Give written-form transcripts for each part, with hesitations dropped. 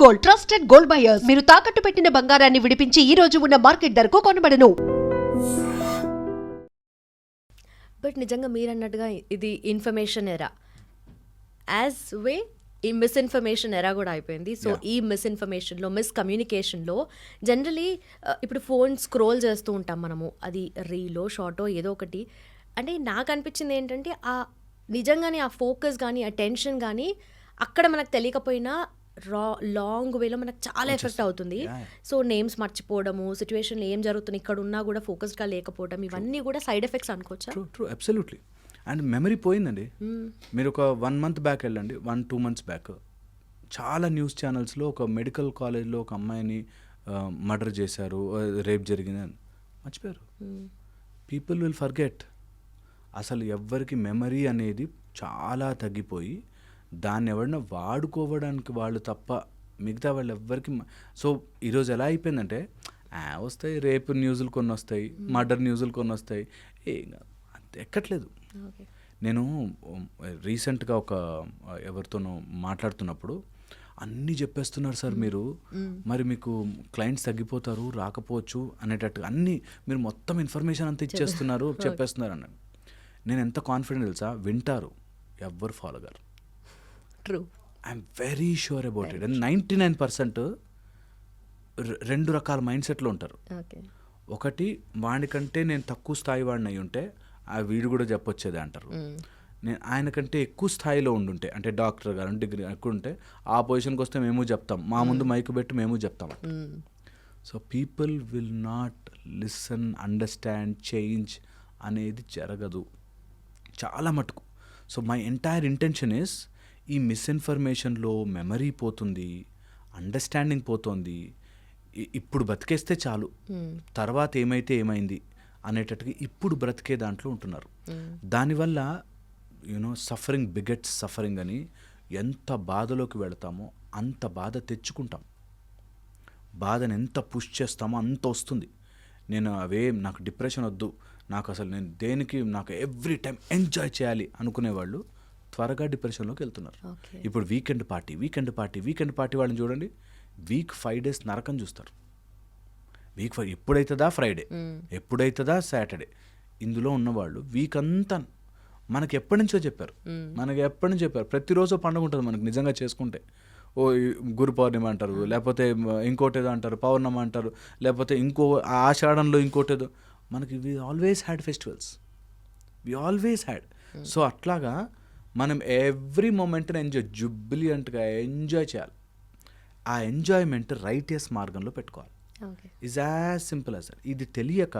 Gold, trusted gold buyers. మీరు తాకట్టు పెట్టిన బంగారాన్ని విడిపించి ఈ రోజు ఉన్న మార్కెట్ ధరకు కొనబడను. బట్ నిజంగా మీరు అన్నట్టుగా ఇది ఇన్ఫర్మేషన్ ఎరా యాజ్ వే ఈ మిస్ఇన్ఫర్మేషన్ ఎరా కూడా అయిపోయింది. సో ఈ మిస్ఇన్ఫర్మేషన్లో, మిస్కమ్యూనికేషన్లో జనరలీ ఇప్పుడు ఫోన్ స్క్రోల్ చేస్తూ ఉంటాం మనము, అది రీలో షార్టో ఏదో ఒకటి. అంటే నాకు అనిపించింది ఏంటంటే నిజంగానే ఆ ఫోకస్ కానీ ఆ టెన్షన్ కానీ అక్కడ మనకు తెలియకపోయినా లాంగ్ వేలో మనకు చాలా ఎఫెక్ట్ అవుతుంది. సో నేమ్స్ మర్చిపోవడము, సిచ్యువేషన్లో ఏం జరుగుతుంది ఇక్కడ ఉన్నా కూడా ఫోకస్డ్గా లేకపోవడం, ఇవన్నీ కూడా సైడ్ ఎఫెక్ట్స్ అనుకోవచ్చా? True, absolutely. అండ్ మెమరీ పోయిందండి. మీరు ఒక 1 month బ్యాక్ వెళ్ళండి, 1-2 months బ్యాక్ చాలా న్యూస్ ఛానల్స్లో ఒక మెడికల్ కాలేజ్లో ఒక అమ్మాయిని మర్డర్ చేశారు, రేప్ జరిగిందని మర్చిపోయారు. People will forget. అసలు ఎవ్వరికి మెమరీ అనేది చాలా తగ్గిపోయి దాన్ని ఎవరైనా వాడుకోవడానికి వాళ్ళు తప్ప మిగతా వాళ్ళు ఎవ్వరికి. సో ఈరోజు ఎలా అయిపోయిందంటే వస్తాయి రేపు న్యూస్లు కొన్ని వస్తాయి, మర్డర్ న్యూస్లు కొన్ని వస్తాయి, ఎక్కట్లేదు. నేను రీసెంట్గా ఒక ఎవరితోనో మాట్లాడుతున్నప్పుడు అన్నీ చెప్పేస్తున్నారు సార్ మీరు, మరి మీకు క్లయింట్స్ తగ్గిపోతారు, రాకపోవచ్చు అనేటట్టుగా అన్నీ మీరు మొత్తం ఇన్ఫర్మేషన్ అంతా ఇచ్చేస్తున్నారు, చెప్పేస్తున్నారు అన్నాడు. నేను ఎంత కాన్ఫిడెంట్ తెలుసా, వింటారు, ఎవ్వరు ఫాలో గారు. True, I'm very sure about it. And 99% 2 రకాల మైండ్ సెట్లో ఉంటారు. ఒకటి, వాడికంటే నేను తక్కువ స్థాయి వాడిని అయి ఉంటే వీడు కూడా చెప్పొచ్చేది అంటారు. నేను ఆయనకంటే ఎక్కువ స్థాయిలో ఉండుంటే, అంటే డాక్టర్ గారు డిగ్రీ ఎక్కువ ఉంటే ఆ పొజిషన్కి వస్తే మేము చెప్తాం, మా ముందు మైకు పెట్టి మేము చెప్తాం. So people will not listen, understand, change అనేది జరగదు చాలా మటుకు. So my entire intention is, ఈ మిస్ఇన్ఫర్మేషన్లో మెమరీ పోతుంది, అండర్స్టాండింగ్ పోతుంది. ఇప్పుడు బతికేస్తే చాలు, తర్వాత ఏమైతే ఏమైంది అనేటట్టుగా ఇప్పుడు బ్రతికే దాంట్లో ఉంటున్నారు. దానివల్ల సఫరింగ్ బిగెట్స్ సఫరింగ్ అని, ఎంత బాధలోకి వెళతామో అంత బాధ తెచ్చుకుంటాం. బాధను ఎంత పుష్ చేస్తామో అంత వస్తుంది. నేను నాకు డిప్రెషన్ వద్దు, నాకు అసలు నేను దేనికి, నాకు ఎవ్రీ టైం ఎంజాయ్ చేయాలి అనుకునేవాళ్ళు త్వరగా డిప్రెషన్లోకి వెళ్తున్నారు. ఇప్పుడు వీకెండ్ పార్టీ వాళ్ళని చూడండి, వీక్ 5 days నరకం చూస్తారు. వీక్ ఎప్పుడైతుందా ఫ్రైడే, ఎప్పుడైతుందా సాటర్డే, ఇందులో ఉన్నవాళ్ళు వీక్ అంతా మనకి ఎప్పటి నుంచో చెప్పారు, ప్రతిరోజు పండుగ ఉంటుంది మనకు నిజంగా చేసుకుంటే. గురు పౌర్ణిమ అంటారు, లేకపోతే ఇంకోటి ఏదో అంటారు, పౌర్ణమి అంటారు, లేకపోతే ఇంకో ఆషాఢంలో ఇంకోటి ఏదో. మనకి we always had festivals, so అట్లాగా మనం ఎవ్రీ మూమెంట్ని జుబిలియంట్గా ఎంజాయ్ చేయాలి. ఆ ఎంజాయ్మెంట్ రైటియస్ మార్గంలో పెట్టుకోవాలి. Is as simple as that. ఇది తెలియక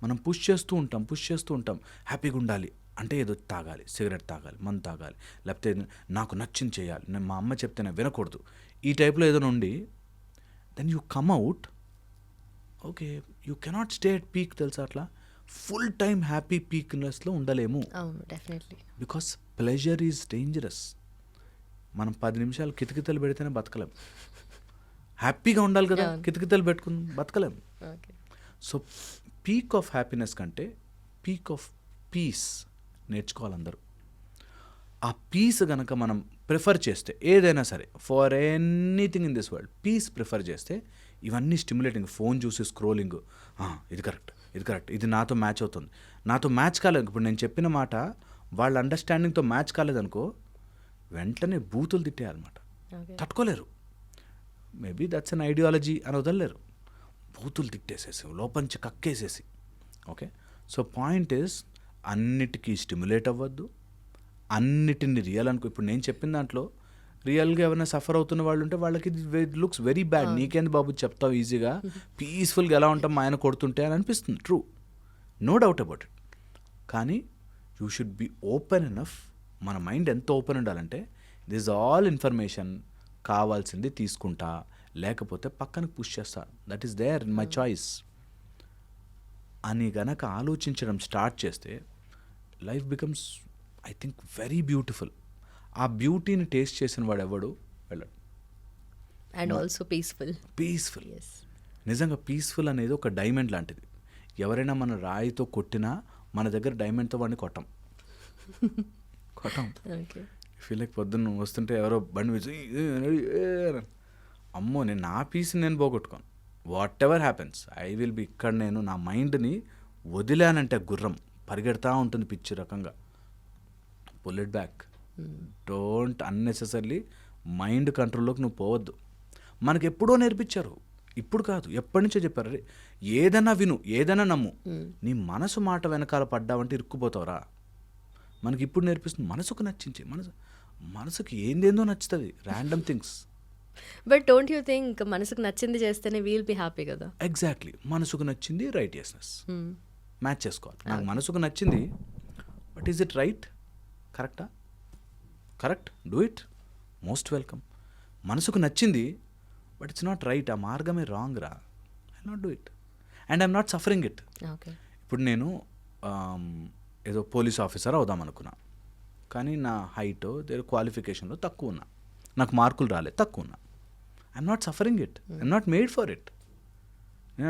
మనం పుష్ చేస్తూ ఉంటాం. హ్యాపీగా ఉండాలి అంటే ఏదో తాగాలి, సిగరెట్ తాగాలి, మందు తాగాలి, లేకపోతే నాకు నచ్చింది చేయాలి, నేను మా అమ్మ చెప్తే నేను వినకూడదు, ఈ టైప్లో ఏదో నుండి then you come out. Okay, you cannot stay at peak, తెలుసా? అట్లా ఫుల్ టైమ్ హ్యాపీ పీక్నెస్లో ఉండలేము. Because pleasure is dangerous. మనం 10 నిమిషాలు కితకితలు పెడితేనే బతకలేం. హ్యాపీగా ఉండాలి కదా, కితకితలు పెట్టుకుని బతకలేం. సో పీక్ ఆఫ్ హ్యాపీనెస్ కంటే పీక్ ఆఫ్ పీస్ నేర్చుకోవాలి అందరూ. ఆ పీస్ కనుక మనం ప్రిఫర్ చేస్తే, ఏదైనా సరే for anything in this world peace prefer చేస్తే, ఇవన్నీ స్టిమ్యులేటింగ్, ఫోన్ చూసి స్క్రోలింగ్, ఇది కరెక్ట్, ఇది నాతో మ్యాచ్ అవుతుంది, నాతో మ్యాచ్ కాలేదు. ఇప్పుడు నేను చెప్పిన మాట వాళ్ళ అండర్స్టాండింగ్తో మ్యాచ్ కాలేదనుకో, వెంటనే బూతులు తిట్టేయాలన్నమాట. తట్టుకోలేరు. మేబీ దట్స్ అన్ ఐడియాలజీ అని వదలలేరు. బూతులు తిట్టేసేసి లోపంచి కక్కేసేసి. ఓకే, సో పాయింట్ ఈస్, అన్నిటికీ స్టిమ్యులేట్ అవ్వద్దు, అన్నిటిని రియల్ అనుకో. ఇప్పుడు నేను చెప్పిన దాంట్లో రియల్గా ఎవరైనా సఫర్ అవుతున్న వాళ్ళు ఉంటే వాళ్ళకి ఇట్ లుక్స్ వెరీ బ్యాడ్. నీకేంది బాబు చెప్తావు ఈజీగా, పీస్ఫుల్గా ఎలా ఉంటాం మా ఆయన కొడుతుంటే అని అనిపిస్తుంది. True, no doubt about it. కానీ you should be open enough. మన మైండ్ ఎంత ఓపెన్ ఉండాలంటే, దిస్ ఆల్ ఇన్ఫర్మేషన్ కావాల్సింది తీసుకుంటా, లేకపోతే పక్కనకి పుష్ చేస్తా, that is there in my choice అని గనక ఆలోచించడం స్టార్ట్ చేస్తే life becomes, I think, very beautiful. ఆ బ్యూటీని టేస్ట్ చేసిన వాడు ఎవడు వెళ్ళడు. And also peaceful. నిజంగా పీస్ఫుల్ అనేది ఒక డైమండ్ లాంటిది. ఎవరైనా మన రాయితో కొట్టినా మన దగ్గర డైమండ్తో వాడిని కొట్టం. ఫీల్ లైక్ పొద్దున్న వస్తుంటే ఎవరో బండి అమ్మో నేను నా పీస్ని నేను పోగొట్టుకోను. Whatever happens I will be ఇక్కడ నేను నా మైండ్ని వదిలానంటే గుర్రం పరిగెడతా ఉంటుంది పిచ్చి రకంగా. Pull it back. Don't unnecessary mind కంట్రోల్లోకి నువ్వు పోవద్దు. మనకి ఎప్పుడో నేర్పించారు, ఇప్పుడు కాదు ఎప్పటి నుంచో చెప్పారు. అరే ఏదైనా విను, ఏదైనా నమ్ము, నీ మనసు మాట వెనకాల పడ్డావంటే ఇరుక్కుపోతావురా. మనకి ఇప్పుడు నేర్పిస్తుంది మనసుకు నచ్చించి, మనసుకి ఏందేందో నచ్చుతుంది, random things. But don't you think మనసుకు నచ్చింది చేస్తేనే వీల్ బి హ్యాపీ కదా? ఎగ్జాక్ట్లీ, మనసుకు నచ్చింది రైటియస్నెస్ మ్యాచ్ చేసుకోవాలి. నాకు మనసుకు నచ్చింది, బట్ ఈజ్ ఇట్ రైట్? కరెక్టా? Correct, do it, most welcome. మనసుకు నచ్చింది బట్ ఇట్స్ నాట్ రైట్, ఆ మార్గమే రాంగ్ రా, I not do it and I'm not suffering it. ఇప్పుడు నేను ఏదో పోలీస్ ఆఫీసర్ అవుదాం అనుకున్నా, కానీ నా హైట్ క్వాలిఫికేషన్లో తక్కువ ఉన్నా, నాకు మార్కులు రాలేదు, తక్కువ ఉన్నా. I'm not suffering it, I'm not made for it.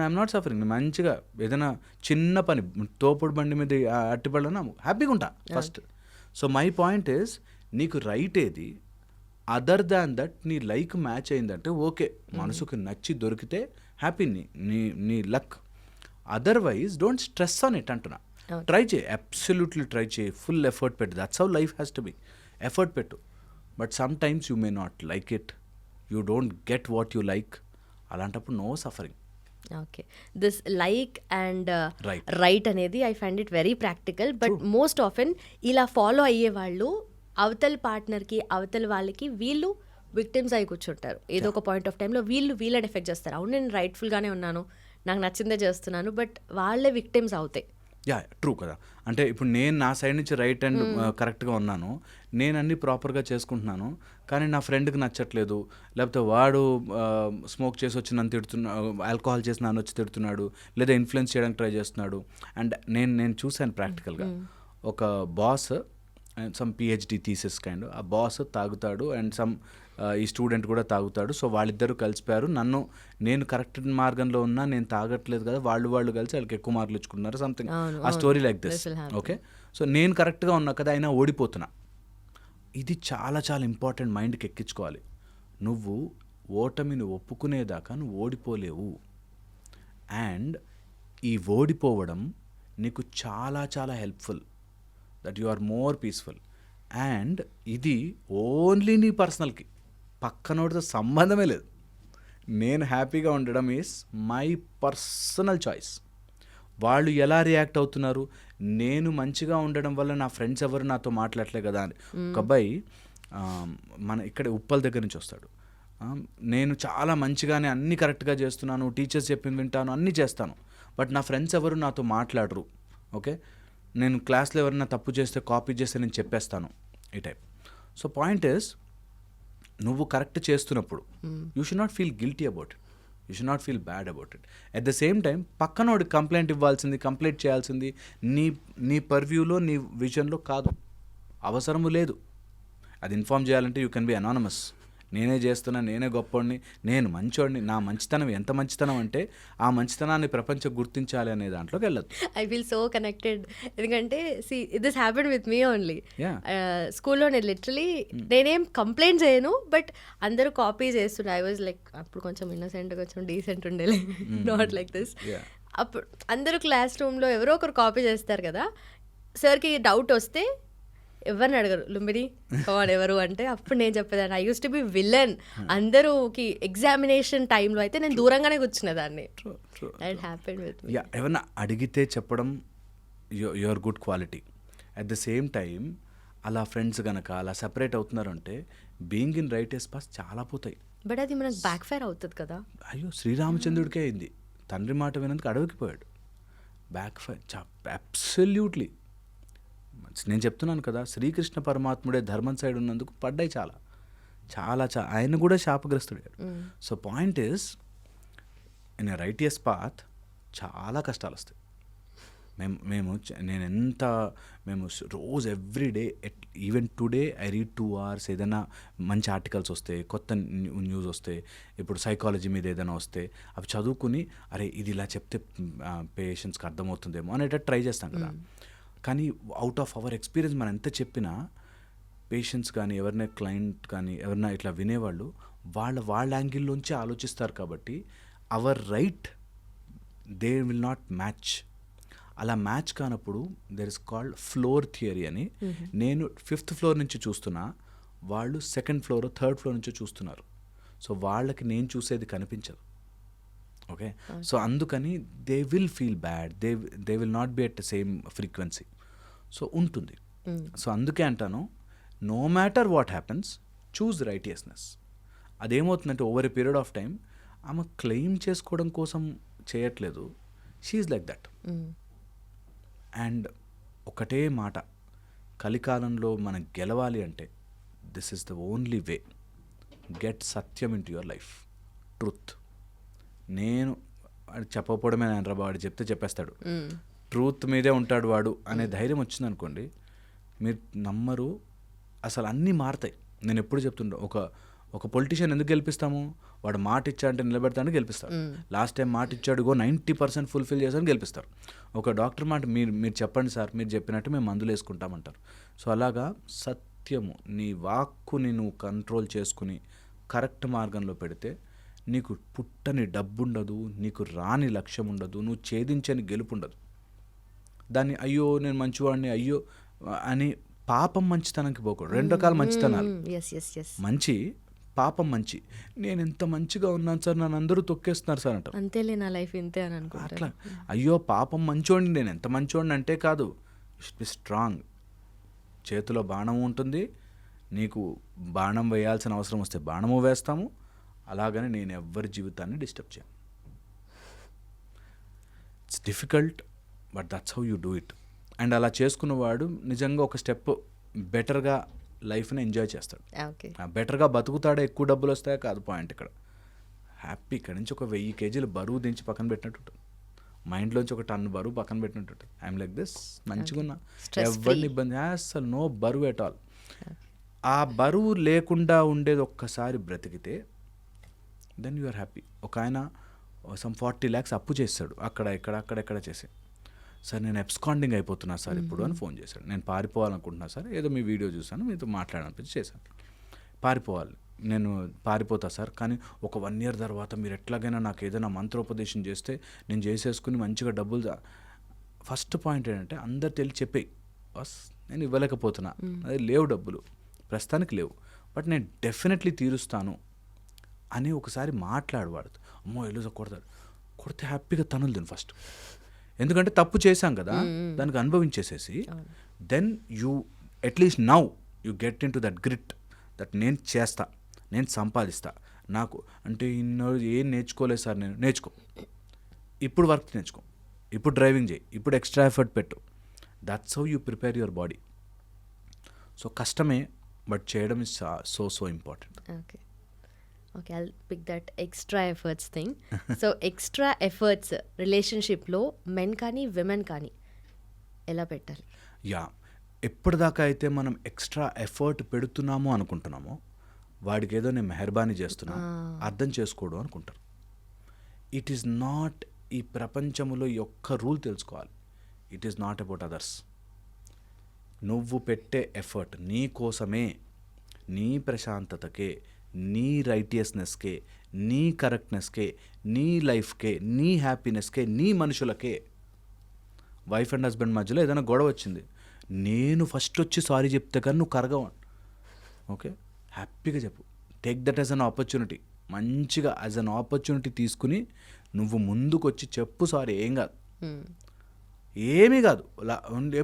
I'm not suffering. నేను మంచిగా ఏదైనా చిన్న పని, తోపుడు బండి మీద అట్టిపడనా హ్యాపీగా ఉంటా first. So my point is, నీకు రైట్ ఏది, అదర్ దాన్ దట్ నీ లైక్ మ్యాచ్ అయిందంటే ఓకే, మనసుకు నచ్చి దొరికితే హ్యాపీ, నీ luck. Otherwise don't stress on it అంటున్నా. ట్రై చేయి, అబ్సల్యూట్లీ ట్రై చేయి, ఫుల్ ఎఫర్ట్ పెట్టు. That's how life has to be. Effort పెట్టు. But sometimes you may not like it, you don't get what you like. అలాంటప్పుడు no suffering. Okay, this like and right అనేది I find it very practical. But most often ఇలా follow అయ్యే వాళ్ళు అవతల పార్ట్నర్కి, అవతల వాళ్ళకి వీళ్ళు విక్టిమ్స్ అయి కూర్చుంటారు. ఏదో ఒక పాయింట్ ఆఫ్ టైంలో వీళ్ళని ఎఫెక్ట్ చేస్తారు. అవును నేను రైట్ఫుల్గానే ఉన్నాను, నాకు నచ్చిందే చేస్తున్నాను, బట్ వాళ్ళే విక్టిమ్స్ అవుతాయి. యా ట్రూ కదా. అంటే ఇప్పుడు నేను నా సైడ్ నుంచి రైట్ అండ్ కరెక్ట్గా ఉన్నాను, నేను అన్నీ ప్రాపర్గా చేసుకుంటున్నాను, కానీ నా ఫ్రెండ్కి నచ్చట్లేదు, లేకపోతే వాడు స్మోక్ చేసి వచ్చి నన్ను తిడుతున్నాడు, ఆల్కహాల్ చేసి నన్ను వచ్చి తిడుతున్నాడు, లేదా ఇన్ఫ్లుయెన్స్ చేయడానికి ట్రై చేస్తున్నాడు. అండ్ నేను చూశాను ప్రాక్టికల్గా, ఒక boss some PhD thesis kind, ఆ బాస్ తాగుతాడు అండ్ ఈ స్టూడెంట్ కూడా తాగుతాడు. సో వాళ్ళిద్దరూ కలిసిపోయారు, నేను కరెక్ట్ మార్గంలో ఉన్నా, నేను తాగట్లేదు కదా, వాళ్ళు కలిసి వాళ్ళకి ఎక్కువ మార్కులు ఇచ్చుకున్నారు, సంథింగ్ ఆ story like this. Okay, so నేను కరెక్ట్గా ఉన్నా కదా, అయినా ఓడిపోతున్నా. ఇది చాలా చాలా ఇంపార్టెంట్, మైండ్కి ఎక్కించుకోవాలి. నువ్వు ఓటమిని ఒప్పుకునేదాకా నువ్వు ఓడిపోలేవు. అండ్ ఈ ఓడిపోవడం నీకు చాలా చాలా helpful, that you are more peaceful. And ఇది ఓన్లీ నీ పర్సనల్కి, పక్కనోడితో సంబంధమే లేదు. నేను హ్యాపీగా ఉండడం ఈజ్ మై పర్సనల్ చాయిస్. వాళ్ళు ఎలా రియాక్ట్ అవుతున్నారు, నేను మంచిగా ఉండడం వల్ల నా ఫ్రెండ్స్ ఎవరు నాతో మాట్లాడలే కదా అని. ఒక అబ్బాయి మన ఇక్కడ ఉప్పల్ దగ్గర నుంచి వస్తాడు. నేను చాలా మంచిగానే అన్నీ కరెక్ట్గా చేస్తున్నాను, టీచర్స్ చెప్పింది వింటాను, అన్నీ చేస్తాను, బట్ నా ఫ్రెండ్స్ ఎవరు నాతో మాట్లాడరు. ఓకే, నేను క్లాస్లో ఎవరైనా తప్పు చేస్తే, కాపీ చేస్తే నేను చెప్పేస్తాను, ఈ టైప్. సో పాయింట్ ఈస్, నువ్వు కరెక్ట్ చేస్తున్నప్పుడు you should not feel guilty about it, you should not feel bad about it. At the same time పక్కనోడికి కంప్లైంట్ ఇవ్వాల్సింది, కంప్లైంట్ చేయాల్సింది నీ పర్వ్యూలో, నీ విజన్లో కాదు, అవసరము లేదు. అది ఇన్ఫార్మ్ చేయాలంటే యూ కెన్ బి అనానమస్. నేనే చేస్తున్నా, నేనే గొప్పవాడిని, నేను మంచోడిని, నా మంచితనం ఎంత మంచితనం అంటే ఆ మంచితనాన్ని ప్రపంచం గుర్తించాలి అనే దాంట్లోకి వెళ్ళదు. ఐ ఫీల్ సో కనెక్టెడ్, ఎందుకంటే this happened with me only. స్కూల్లో నేను లిటరలీ నేనేం కంప్లైంట్ చేయను, బట్ అందరూ కాపీ చేస్తుండే. ఐ వాజ్ లైక్, అప్పుడు కొంచెం ఇన్నోసెంట్, కొంచెం డీసెంట్ ఉండేలే, నాట్ లైక్ దిస్. అప్పుడు అందరూ క్లాస్ రూమ్లో ఎవరో ఒకరు కాపీ చేస్తారు కదా, సార్కి డౌట్ వస్తే ఎవరిని అడగరు, లుంబిని కమాన్ ఎవరు అంటే అప్పుడు నేను చెప్పేదాన్ని, I use to be villain. అందరూకి ఎగ్జామినేషన్ టైంలో అయితే నేను దూరంగానే కూర్చునేదాన్ని. That happened with me. ఎవరన్నా అడిగితే చెప్పడం your good quality. At the same time అలా ఫ్రెండ్స్ కనుక అలా సెపరేట్ అవుతున్నారంటే బీయింగ్ ఇన్ రైట్ పాస్ చాలా పోతాయి. బట్ అది మనకు బ్యాక్ ఫైర్ అవుతుంది కదా. అయ్యో, శ్రీరామచంద్రుడికే అయింది, తండ్రి మాట వినందుకు అడవికి పోయాడు. Back fire absolutely. నేను చెప్తున్నాను కదా, శ్రీకృష్ణ పరమాత్ముడే ధర్మం సైడ్ ఉన్నందుకు పడ్డాయి చాలా చాలా ఆయన కూడా శాపగ్రస్తుడు. So point is, in a righteous path చాలా కష్టాలు వస్తాయి. మేము రోజు everyday, even today I read 2 hours. ఏదైనా మంచి ఆర్టికల్స్ వస్తే, కొత్త న్యూస్ వస్తే, ఇప్పుడు సైకాలజీ మీద ఏదైనా వస్తే అవి చదువుకుని, అరే ఇది ఇలా చెప్తే పేషెంట్స్కి అర్థమవుతుందేమో అనేటట్టు ట్రై చేస్తాం కదా. కానీ అవుట్ ఆఫ్ అవర్ ఎక్స్పీరియన్స్ మనం ఎంత చెప్పినా పేషెంట్స్ కానీ ఎవరైనా క్లయింట్ కానీ ఎవరైనా ఇట్లా వినేవాళ్ళు వాళ్ళ యాంగిల్లోంచి ఆలోచిస్తారు కాబట్టి our right they will not match. అలా మ్యాచ్ కానప్పుడు there is called floor theory అని. నేను 5th ఫ్లోర్ నుంచి చూస్తున్నా, వాళ్ళు 2nd ఫ్లోర్ 3rd ఫ్లోర్ నుంచి చూస్తున్నారు. సో వాళ్ళకి నేను చూసేది కనిపించదు. ఓకే, సో అందుకని they will feel bad, they will not be at the same frequency. So ఉంటుంది. సో అందుకే అంటాను, no matter what happens, choose righteousness. అదేమవుతుందంటే over a period of time ఆమె క్లెయిమ్ చేసుకోవడం కోసం చేయట్లేదు, షీఈ్ లైక్ దట్. అండ్ ఒకటే మాట, కలికాలంలో మనం గెలవాలి అంటే this is the only way. Get Satyam in to your life, truth. నేను చెప్పకపోవడమే నాయనరా వాడు చెప్తే చెప్పేస్తాడు, ట్రూత్ మీదే ఉంటాడు వాడు అనే ధైర్యం వచ్చిందనుకోండి, మీరు నమ్మరు, అసలు అన్నీ మారుతాయి. నేను ఎప్పుడు చెప్తుంటా, ఒక పొలిటీషియన్ ఎందుకు గెలిపిస్తాము, వాడు మాట ఇచ్చాడంటే నిలబెడతాడని గెలిపిస్తారు. లాస్ట్ టైం మాట ఇచ్చాడుగో 90% ఫుల్ఫిల్ చేశాడని గెలిపిస్తారు. ఒక డాక్టర్ మాట మీరు చెప్పండి సార్, మీరు చెప్పినట్టు మేము మందులు వేసుకుంటామంటారు. సో అలాగా సత్యము, నీ వాక్కుని నువ్వు కంట్రోల్ చేసుకుని కరెక్ట్ మార్గంలో పెడితే నీకు పుట్టని డబ్బు ఉండదు, నీకు రాని లక్ష్యం ఉండదు, నువ్వు ఛేదించని గెలుపు ఉండదు. దాన్ని అయ్యో నేను మంచివాడిని అయ్యో అని పాపం మంచితనంకి పోకూడదు. 2 రకాల మంచితనాలు, మంచి పాపం. మంచి, నేను ఎంత మంచిగా ఉన్నాను సార్, నన్ను అందరూ తొక్కేస్తున్నారు సార్ అంటారు, అంతేలే నా లైఫ్ ఇంతే అని అనుకుంటా. అట్లా అయ్యో పాపం మంచోడిని, నేను ఎంత మంచోడిని అంటే కాదు. Be strong. చేతిలో బాణం ఉంటుంది, నీకు బాణం వేయాల్సిన అవసరం వస్తే బాణము వేస్తాము. అలాగని నేను ఎవ్వరి జీవితాన్ని డిస్టర్బ్ చేయను. It's difficult but that's how you do it. And అలా చేసుకున్నవాడు నిజంగా ఒక స్టెప్ బెటర్గా లైఫ్ని ఎంజాయ్ చేస్తాడు. బెటర్గా బతుకుతాడే, ఎక్కువ డబ్బులు వస్తాయో కాదు పాయింట్ ఇక్కడ. హ్యాపీ ఇక్కడ నుంచి ఒక 1000 kgs బరువు దించి పక్కన పెట్టినట్టు ఉంటుంది, మైండ్లోంచి ఒక టన్ను బరువు పక్కన పెట్టినట్టు ఉంటుంది. ఐఎమ్ లైక్ దిస్, మంచిగా ఉన్నా, ఎవరిని ఇబ్బంది, అసలు నో బరువు ఎట్ ఆల్. ఆ బరువు లేకుండా ఉండేది ఒక్కసారి బ్రతికితే దెన్ యు ఆర్ హ్యాపీ. ఒక ఆయన సమ్ 40 lakhs అప్పు చేస్తాడు, అక్కడెక్కడ చేసి, సార్ నేను ఎబ్స్కాండింగ్ అయిపోతున్నా సార్ ఇప్పుడు అని ఫోన్ చేశాడు. నేను పారిపోవాలనుకుంటున్నా సార్, ఏదో మీ వీడియో చూసాను, మీతో మాట్లాడాలనిపించి చేశాను. పారిపోవాలి, నేను పారిపోతా సార్, కానీ ఒక 1 year తర్వాత మీరు ఎట్లాగైనా నాకు ఏదైనా మంత్రోపదేశం చేస్తే నేను చేసేసుకుని మంచిగా డబ్బులు. ఫస్ట్ పాయింట్ ఏంటంటే అందరు తెలిసి చెప్పేయి, బస్ నేను ఇవ్వలేకపోతున్నా, అదే లేవు డబ్బులు ప్రస్తుతానికి లేవు, బట్ నేను డెఫినెట్లీ తీరుస్తాను అని ఒకసారి మాట్లాడవాడు. అమ్మో ఎల్లు కొడితే హ్యాపీగా తనులు తిను ఫస్ట్, ఎందుకంటే తప్పు చేశాం కదా, దానికి అనుభవించేసేసి then you at least now you get into that grit that నేను చేస్తా, నేను సంపాదిస్తా. నాకు అంటే ఇన్నో ఏం నేర్చుకోలేదు సార్, నేను నేర్చుకో, ఇప్పుడు వర్క్ నేర్చుకో, ఇప్పుడు డ్రైవింగ్ చేయి, ఇప్పుడు ఎక్స్ట్రా ఎఫర్ట్ పెట్టు. That's how you prepare your body. So కష్టమే, బట్ చేయడం is so important. Okay, I'll pick that extra efforts thing. So extra efforts రిలేషన్షిప్లో మెన్ కానీ విమెన్ కానీ ఎలా పెట్టాలి? ఎప్పటిదాకా అయితే మనం ఎక్స్ట్రా ఎఫర్ట్ పెడుతున్నామో అనుకుంటున్నామో, వాడికి ఏదో నేను మెహర్బానీ చేస్తున్నా, అర్థం చేసుకోవడం అనుకుంటారు. ఇట్ ఈస్ నాట్, ఈ ప్రపంచంలో ఈ ఒక్క రూల్ తెలుసుకోవాలి, it is not about others. నువ్వు పెట్టే ఎఫర్ట్ నీ కోసమే, నీ ప్రశాంతతకే, నీ రైటియస్నెస్కే, నీ కరెక్ట్నెస్కే, నీ లైఫ్కే, నీ హ్యాపీనెస్కే, నీ మనుషులకే. వైఫ్ అండ్ హస్బెండ్ మధ్యలో ఏదైనా గొడవ వచ్చింది, నేను ఫస్ట్ వచ్చి సారీ చెప్తే కానీ నువ్వు కరగవు. ఓకే, హ్యాపీగా చెప్పు, take that as an opportunity. మంచిగా యాజ్ అన్ ఆపర్చునిటీ తీసుకుని నువ్వు ముందుకు వచ్చి చెప్పు సారీ, ఏం కాదు, ఏమీ కాదు,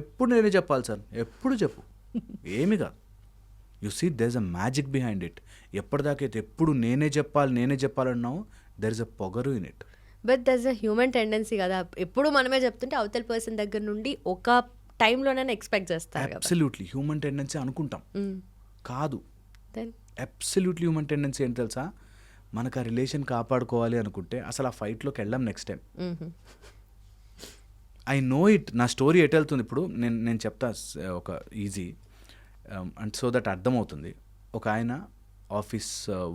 ఎప్పుడు నేనే చెప్పాలి సార్, ఎప్పుడు చెప్పు, ఏమీ కాదు. You see there is a magic behind it. ఎప్పటిదాకైతే ఎప్పుడు నేనే చెప్పాలన్నావు, దెర్ ఇస్ అ పొగరు in it. But there is a human tendency కదా, ఎప్పుడు మనమే చెప్తుంటే అవతల పర్సన్ దగ్గర నుండి ఒక టైంలోనే ఎక్స్పెక్ట్ చేస్తారు. అబ్సల్యూట్లీ హ్యూమన్ టెండెన్సీ అనుకుంటాం, కాదు. అబ్సల్యూట్లీ హ్యూమన్ టెండెన్సీ ఏంటి తెలుసా, మనకు ఆ రిలేషన్ కాపాడుకోవాలి అనుకుంటే అసలు ఆ ఫైట్లోకి వెళ్ళాం next time. I know it. నా స్టోరీ ఎటు వెళ్తుంది ఇప్పుడు నేను చెప్తా ఒక ఈజీ అండ్ సో దట్ అర్థమవుతుంది. ఒక ఆయన ఆఫీస్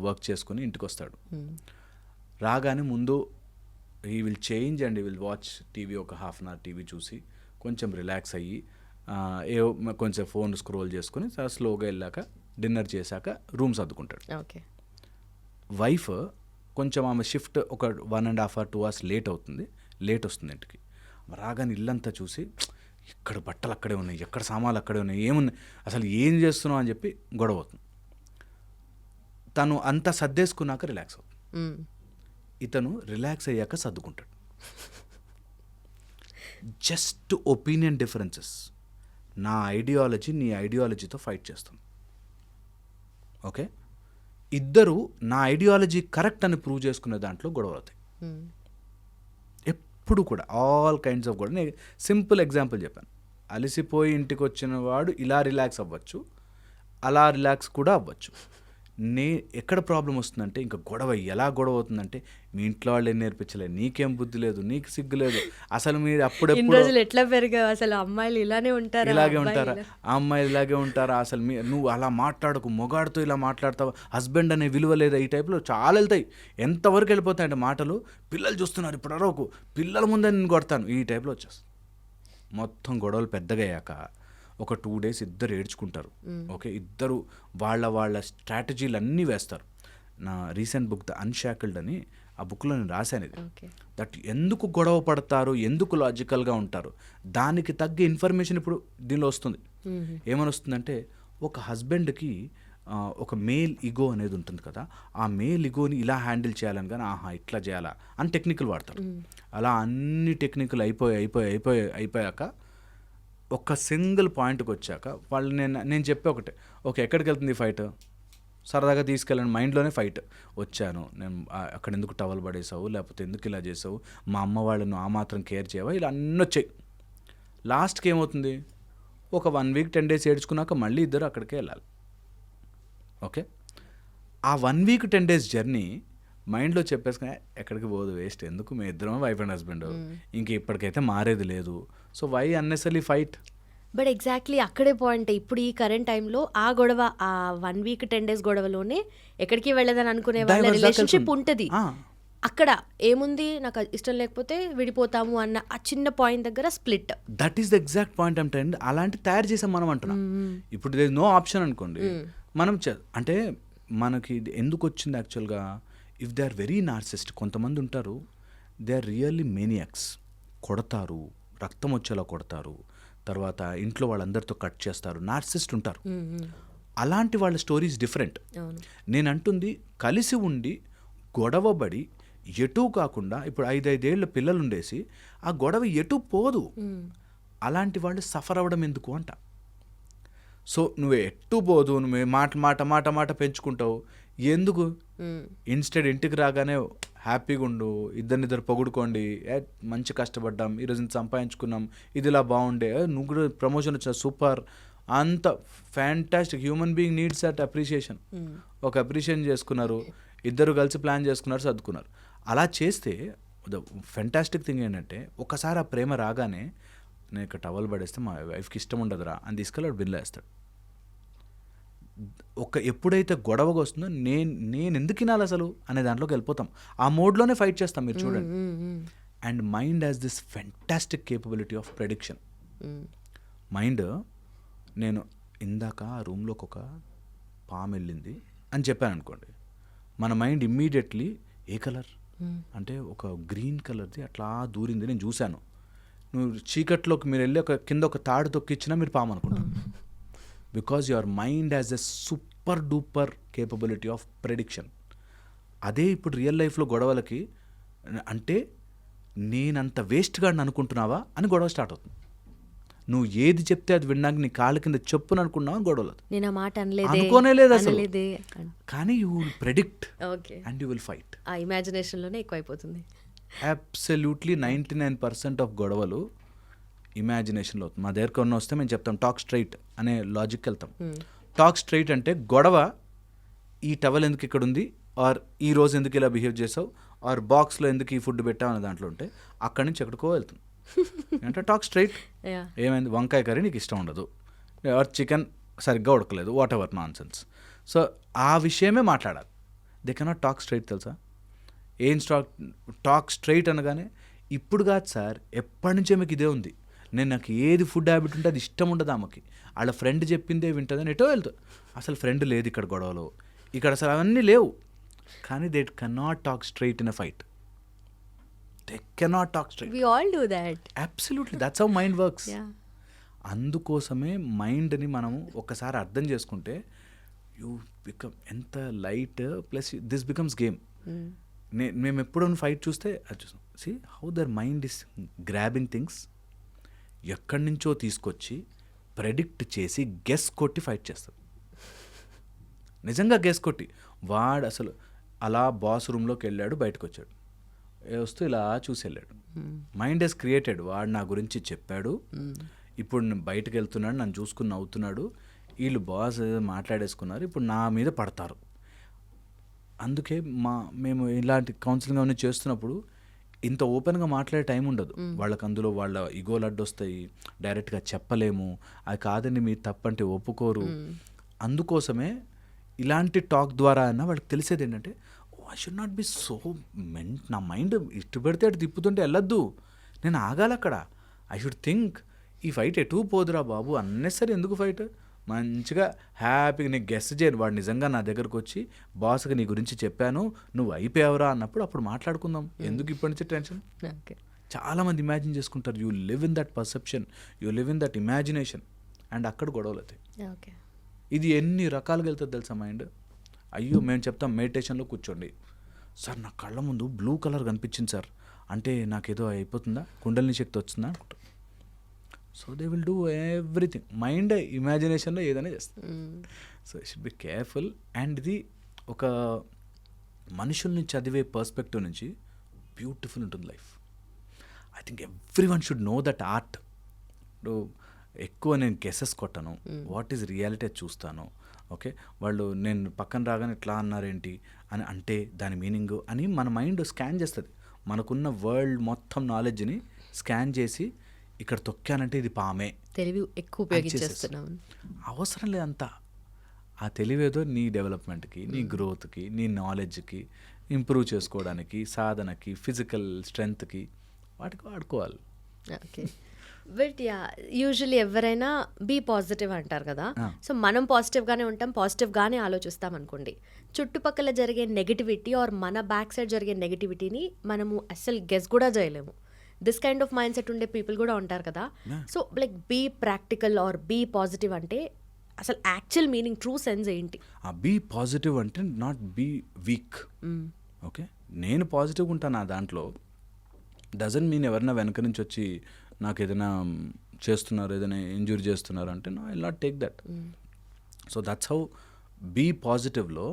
వర్క్ చేసుకుని ఇంటికి వస్తాడు. రాగానే ముందు he will change and he will watch TV, ఒక 1/2 hour టీవీ చూసి కొంచెం రిలాక్స్ అయ్యి కొంచెం ఫోన్ స్క్రోల్ చేసుకుని స్లోగా వెళ్ళాక డిన్నర్ చేశాక రూమ్ సర్దుకుంటాడు. ఓకే, వైఫ్ కొంచెం ఆమె షిఫ్ట్ ఒక 1.5 or 2 hours లేట్ వస్తుంది ఇంటికి. రాగానే ఇల్లంతా చూసి ఇక్కడ బట్టలు అక్కడే ఉన్నాయి, ఎక్కడ సామాన్లు అక్కడే ఉన్నాయి, ఏమున్నాయి, అసలు ఏం చేస్తున్నావు అని చెప్పి గొడవ అవుతుంది. తను అంతా సర్దేసుకున్నాక రిలాక్స్ అవుతుంది. ఇతను రిలాక్స్ అయ్యాక సర్దుకుంటాడు. Just opinion differences. నా ఐడియాలజీ నీ ఐడియాలజీతో ఫైట్ చేస్తుంది. ఓకే, ఇద్దరు నా ఐడియాలజీ కరెక్ట్ అని ప్రూవ్ చేసుకునే దాంట్లో గొడవలు అవుతాయి ఎప్పుడు కూడా. ఆల్ కైండ్స్ ఆఫ్ గొడవ. నేను సింపుల్ ఎగ్జాంపుల్ చెప్పాను. అలసిపోయి ఇంటికి వచ్చిన వాడు ఇలా రిలాక్స్ అవ్వచ్చు, అలా రిలాక్స్ కూడా అవ్వచ్చు. ఎక్కడ ప్రాబ్లం వస్తుందంటే, ఇంకా ఎలా గొడవ అవుతుందంటే, మీ ఇంట్లో వాళ్ళు ఏం నేర్పించలేదు, నీకేం బుద్ధి లేదు, నీకు సిగ్గు లేదు, అసలు మీరు అప్పుడెప్పుడు ఎట్లా పెరిగావు, అసలు అమ్మాయిలు ఇలాగే ఉంటారా, ఆ అమ్మాయిలు ఇలాగే ఉంటారా, అసలు నువ్వు అలా మాట్లాడకు, మొగాడితో ఇలా మాట్లాడతావు, హస్బెండ్ అనే విలువ లేదా, ఈ టైప్లో చాలా వెళ్తాయి. ఎంతవరకు వెళ్ళిపోతాయంటే మాటలు, పిల్లలు చూస్తున్నారు ఇప్పుడు అరవకు, పిల్లల ముందే నేను కొడతాను, ఈ టైప్లో వచ్చేస్తుంది. మొత్తం గొడవలు పెద్దగా అయ్యాక ఒక 2 days ఇద్దరు ఏడ్చుకుంటారు. ఓకే, ఇద్దరు వాళ్ళ స్ట్రాటజీలు అన్నీ వేస్తారు. నా రీసెంట్ బుక్ ద అన్షాకిల్డ్ అని, ఆ బుక్లో నేను రాశాను ఇది. దట్ ఎందుకు గొడవ పడతారు, ఎందుకు లాజికల్గా ఉంటారు, దానికి తగ్గ ఇన్ఫర్మేషన్ ఇప్పుడు దీనిలో వస్తుంది. ఏమని వస్తుందంటే, ఒక హస్బెండ్కి ఒక మేల్ ఇగో అనేది ఉంటుంది కదా, ఆ మేల్ ఇగోని ఇలా హ్యాండిల్ చేయాలని కానీ, ఇట్లా చేయాలా అని టెక్నికల్ వాడతారు. అలా అన్ని టెక్నికల్ అయిపోయాక ఒక సింగిల్ పాయింట్కి వచ్చాక వాళ్ళు నేను చెప్పే ఒకటే, ఓకే ఎక్కడికి వెళ్తుంది ఫైట్, సరదాగా తీసుకెళ్ళండి, మైండ్లోనే ఫైట్. వచ్చాను నేను, అక్కడ ఎందుకు టవల్ పడేసావు, లేకపోతే ఎందుకు ఇలా చేసావు, మా అమ్మ వాళ్ళను ఆ మాత్రం కేర్ చేయవా, ఇలా అన్నీ వచ్చాయి. లాస్ట్కి ఏమవుతుంది, ఒక 1 week 10 days ఏడ్చుకున్నాక మళ్ళీ ఇద్దరు అక్కడికే వెళ్ళాలి. ఓకే, ఆ 1 week 10 days జర్నీ మైండ్లో చెప్పేసుకుని ఎక్కడికి పోదు, వేస్ట్, ఎందుకు మీ ఇద్దరం వైఫ్ అండ్ హస్బెండ్, ఇంక ఇప్పటికైతే మారేది లేదు, so why unnecessary fight. But exactly అక్కడే పాయింట్. ఇప్పుడు ఈ కరెంట్ టైంలో ఆ గొడవ, ఆ 1 week 10 days గొడవలోనే ఎక్కడికి వెళ్ళదని అనుకునే వాళ్ళ రిలేషన్షిప్ ఉంటుంది. అక్కడ ఏముంది, నాకు ఇష్టం లేకపోతే విడిపోతాము అన్న ఆ చిన్న పాయింట్ దగ్గర split. That is the exact point అంటే, అలాంటి తయారు చేసాం మనం అంటున్నాం. ఇప్పుడు దే నో ఆప్షన్ అనుకోండి, మనం అంటే మనకి ఇది ఎందుకు వచ్చింది యాక్చువల్గా, if they are very narcissist, కొంతమంది ఉంటారు, దే ఆర్ రియల్లీ మేనియాక్స్, కొడతారు, రక్తం వచ్చేలా కొడతారు, తర్వాత ఇంట్లో వాళ్ళందరితో కట్ చేస్తారు, నార్సిస్ట్ ఉంటారు. అలాంటి వాళ్ళ స్టోరీస్ డిఫరెంట్. నేను అంటుంది, కలిసి ఉండి గొడవబడి ఎటూ కాకుండా, ఇప్పుడు 5 ఏళ్ళ పిల్లలు ఉండేసి ఆ గొడవ ఎటూ పోదు, అలాంటి వాళ్ళు సఫర్ అవ్వడం ఎందుకు అంట. సో నువ్వు ఎట్టు పోదు, నువ్వు మాట పెంచుకుంటావు ఎందుకు, ఇన్స్టెడ్ ఇంటికి రాగానే హ్యాపీగా ఉండు, ఇద్దరు పొగుడుకోండి, మంచి కష్టపడ్డాం, ఈరోజు ఇంత సంపాదించుకున్నాం, ఇది ఇలా బాగుండే, నువ్వు కూడా ప్రమోషన్ వచ్చా, సూపర్, అంత fantastic. Human being needs that appreciation. ఒక అప్రిషియేషన్ చేసుకున్నారు, ఇద్దరు కలిసి ప్లాన్ చేసుకున్నారు, సర్దుకున్నారు. అలా చేస్తే ద ఫ్యాంటాస్టిక్ థింగ్ ఏంటంటే, ఒకసారి ఆ ప్రేమ రాగానే, నేను ఇక్కడ టవల్ పడేస్తే మా వైఫ్కి ఇష్టం ఉండదురా అని తీసుకెళ్ళి బిల్లు వేస్తాడు. ఎప్పుడైతే గొడవగా వస్తుందో, నేను ఎందుకు వినాలి అసలు అనే దాంట్లోకి వెళ్ళిపోతాం. ఆ మోడ్లోనే ఫైట్ చేస్తాం, మీరు చూడండి. And mind has this fantastic capability of prediction. Mind, నేను ఇందాక ఆ రూమ్లోకి ఒక పాము వెళ్ళింది అని చెప్పాను అనుకోండి, మన మైండ్ ఇమ్మీడియట్లీ ఏ కలర్ అంటే ఒక గ్రీన్ కలర్ది అట్లా దూరింది, నేను చూశాను. నువ్వు చీకట్లోకి మీరు వెళ్ళి కింద ఒక తాడు తొక్కిచ్చినా మీరు పాము అనుకుంటారు. Because your mind has a super duper capability of prediction. అదే ఇప్పుడు రియల్ లైఫ్లో గొడవలకి అంటే, నేనంత వేస్ట్గా అనుకుంటున్నావా అని గొడవ స్టార్ట్ అవుతుంది. నువ్వు ఏది చెప్తే అది విన్నాక నీ కాళ్ళ కింద చెప్పును అనుకున్నావు అని గొడవలు. నేను ఆ మాట అనుకోనే లేదు అసలు, కానీ you will predict and you will fight. ఆ ఇమాజినేషన్లోనే ఎక్కువైపోతుంది. అబ్సల్యూట్లీ 99% ఆఫ్ గొడవలు ఇమాజినేషన్లో అవుతుంది. మా దగ్గర కొన్ని వస్తే మేము చెప్తాం టాక్ స్ట్రైట్ అనే లాజిక్కి వెళ్తాం. టాక్ స్ట్రైట్ అంటే, గొడవ ఈ టవల్ ఎందుకు ఇక్కడ ఉంది, ఆర్ ఈ రోజు ఎందుకు ఇలా బిహేవ్ చేసావు, ఆర్ బాక్స్లో ఎందుకు ఈ ఫుడ్ పెట్టావు అనే దాంట్లో ఉంటే, అక్కడి నుంచి ఎక్కడికో వెళ్తుంది. అంటే టాక్ స్ట్రైట్. ఏమైంది, వంకాయ కర్రీ నీకు ఇష్టం ఉండదు, ఆర్ చికెన్ సరిగ్గా ఉడకలేదు, whatever nonsense. So ఆ విషయమే మాట్లాడాలి. They cannot talk straight. తెలుసా ఏం టాక్ స్ట్రైట్ అనగానే, ఇప్పుడు కాదు సార్, ఎప్పటి నుంచే మీకు ఇదే ఉంది, నాకు ఏది ఫుడ్ హ్యాబిట్ ఉంటే అది ఇష్టం ఉండదు ఆమెకి, వాళ్ళ ఫ్రెండ్ చెప్పిందే వింటుందని ఎటో వెళ్తుంది. అసలు ఫ్రెండ్ లేదు ఇక్కడ గొడవలో, ఇక్కడ అసలు అవన్నీ లేవు. కానీ they cannot talk straight in a fight. They cannot talk straight. We all do that. Absolutely, that's how mind works. Yeah. అందుకోసమే మైండ్ని మనం ఒక్కసారి అర్థం చేసుకుంటే యూ బికమ్ ఎంత light, plus this becomes game. మేము ఎప్పుడూ ఫైట్ చూస్తే అది చూస్తాం. See how their mind is grabbing things, ఎక్కడి నుంచో తీసుకొచ్చి ప్రెడిక్ట్ చేసి గెస్ కొట్టి ఫైట్ చేస్తారు. నిజంగా గెస్ కొట్టి వాడు అసలు అలా బాస్ రూమ్లోకి వెళ్ళాడు, బయటకు వచ్చాడు, వస్తూ ఇలా చూసి వెళ్ళాడు. మైండ్ హెస్ క్రియేటెడ్, వాడు నా గురించి చెప్పాడు, ఇప్పుడు నేను బయటకు వెళ్తున్నాడు, నన్ను చూసుకుని నవ్వుతున్నాడు, వీళ్ళు బాస్ మాట్లాడేసుకున్నారు, ఇప్పుడు నా మీద పడతారు. అందుకే మేము ఇలాంటి కౌన్సిలింగ్ అవన్నీ చేస్తున్నప్పుడు ఇంత ఓపెన్గా మాట్లాడే టైం ఉండదు వాళ్ళకి. అందులో వాళ్ళ ఇగోలు అడ్డొస్తాయి, డైరెక్ట్గా చెప్పలేము, అది కాదండి మీరు తప్పంటే ఒప్పుకోరు. అందుకోసమే ఇలాంటి టాక్ ద్వారా అయినా వాళ్ళకి తెలిసేది ఏంటంటే, I should not be so నా మైండ్ ఇటు పెడితే అటు తిప్పుతుంటే వెళ్ళొద్దు, నేను ఆగాలి అక్కడ. ఐ షుడ్ థింక్ ఈ ఫైట్ ఎటు పోదురా బాబు, అన్నెసరీ ఎందుకు ఫైట్, మంచిగా హ్యాపీగా నీకు గెస్ట్ చేయను, వాడు నిజంగా నా దగ్గరకు వచ్చి బాస్కి నీ గురించి చెప్పాను నువ్వు అయిపోయావురా అన్నప్పుడు అప్పుడు మాట్లాడుకుందాం, ఎందుకు ఇప్పటి నుంచి టెన్షన్. చాలామంది ఇమాజిన్ చేసుకుంటారు, you live in that perception, you live in that imagination, and అక్కడ గొడవలు అవుతాయి. ఇది ఎన్ని రకాలుగా వెళ్తుంది తెలుసా మైండ్. అయ్యో మేము చెప్తాం మెడిటేషన్లో కూర్చోండి సార్, నా కళ్ళ ముందు బ్లూ కలర్ కనిపించింది సార్, అంటే నాకేదో అయిపోతుందా, కుండలిని శక్తి వచ్చిందా అనుకుంటా. So they will do everything. Mind ఇమాజినేషన్లో ఏదైనా చేస్తుంది. So you should be careful. And ఇది ఒక మనుషుల్ని చదివే పర్స్పెక్టివ్ నుంచి బ్యూటిఫుల్ ఉంటుంది life. I think every one should know that art. ఎక్కువ నేను గెసెస్ కొట్టను, వాట్ ఈజ్ రియాలిటీ చూస్తాను. ఓకే, వాళ్ళు నేను పక్కన రాగానే ఇట్లా అన్నారేంటి అని అంటే దాని మీనింగ్ అని మన మైండ్ స్కాన్ చేస్తుంది. మనకున్న వరల్డ్ మొత్తం నాలెడ్జ్ని స్కాన్ చేసి ఇక్కడ తొక్కానంటే ఇది పామే, తెలివి ఎక్కువ ఉపయోగించేస్తున్నాం. అవసరం లేదంతా. ఆ తెలివేదో నీ డెవలప్మెంట్కి, నీ గ్రోత్కి, నీ నాలెడ్జ్కి, ఇంప్రూవ్ చేసుకోవడానికి, సాధనకి, ఫిజికల్ స్ట్రెంగ్త్కి వాటికి వాడుకోవాలి. ఓకే, బట్ యా యూజువల్లీ ఎవరైనా బీ పాజిటివ్ అంటారు కదా. సో మనం పాజిటివ్గానే ఉంటాం, పాజిటివ్గానే ఆలోచిస్తాం అనుకోండి. చుట్టుపక్కల జరిగే నెగిటివిటీ ఆర్ మన బ్యాక్ సైడ్ జరిగే నెగిటివిటీని మనము అస్సలు గెస్ కూడా చేయలేము. This kind of mind set ఉండే పీపుల్ కూడా ఉంటారు కదా. So like be practical or be positive అంటే అసలు యాక్చువల్ మీనింగ్, ట్రూ సెన్స్ ఏంటి? బీ పాజిటివ్ అంటే నాట్ బీ వీక్. ఓకే, నేను పాజిటివ్గా ఉంటాను, ఆ దాంట్లో డజంట్ మీన్ ఎవరైనా వెనక నుంచి వచ్చి నాకు ఏదైనా చేస్తున్నారు, ఏదైనా ఇంజూరీ చేస్తున్నారు అంటే no, I will not take that. So that's how be పాజిటివ్లో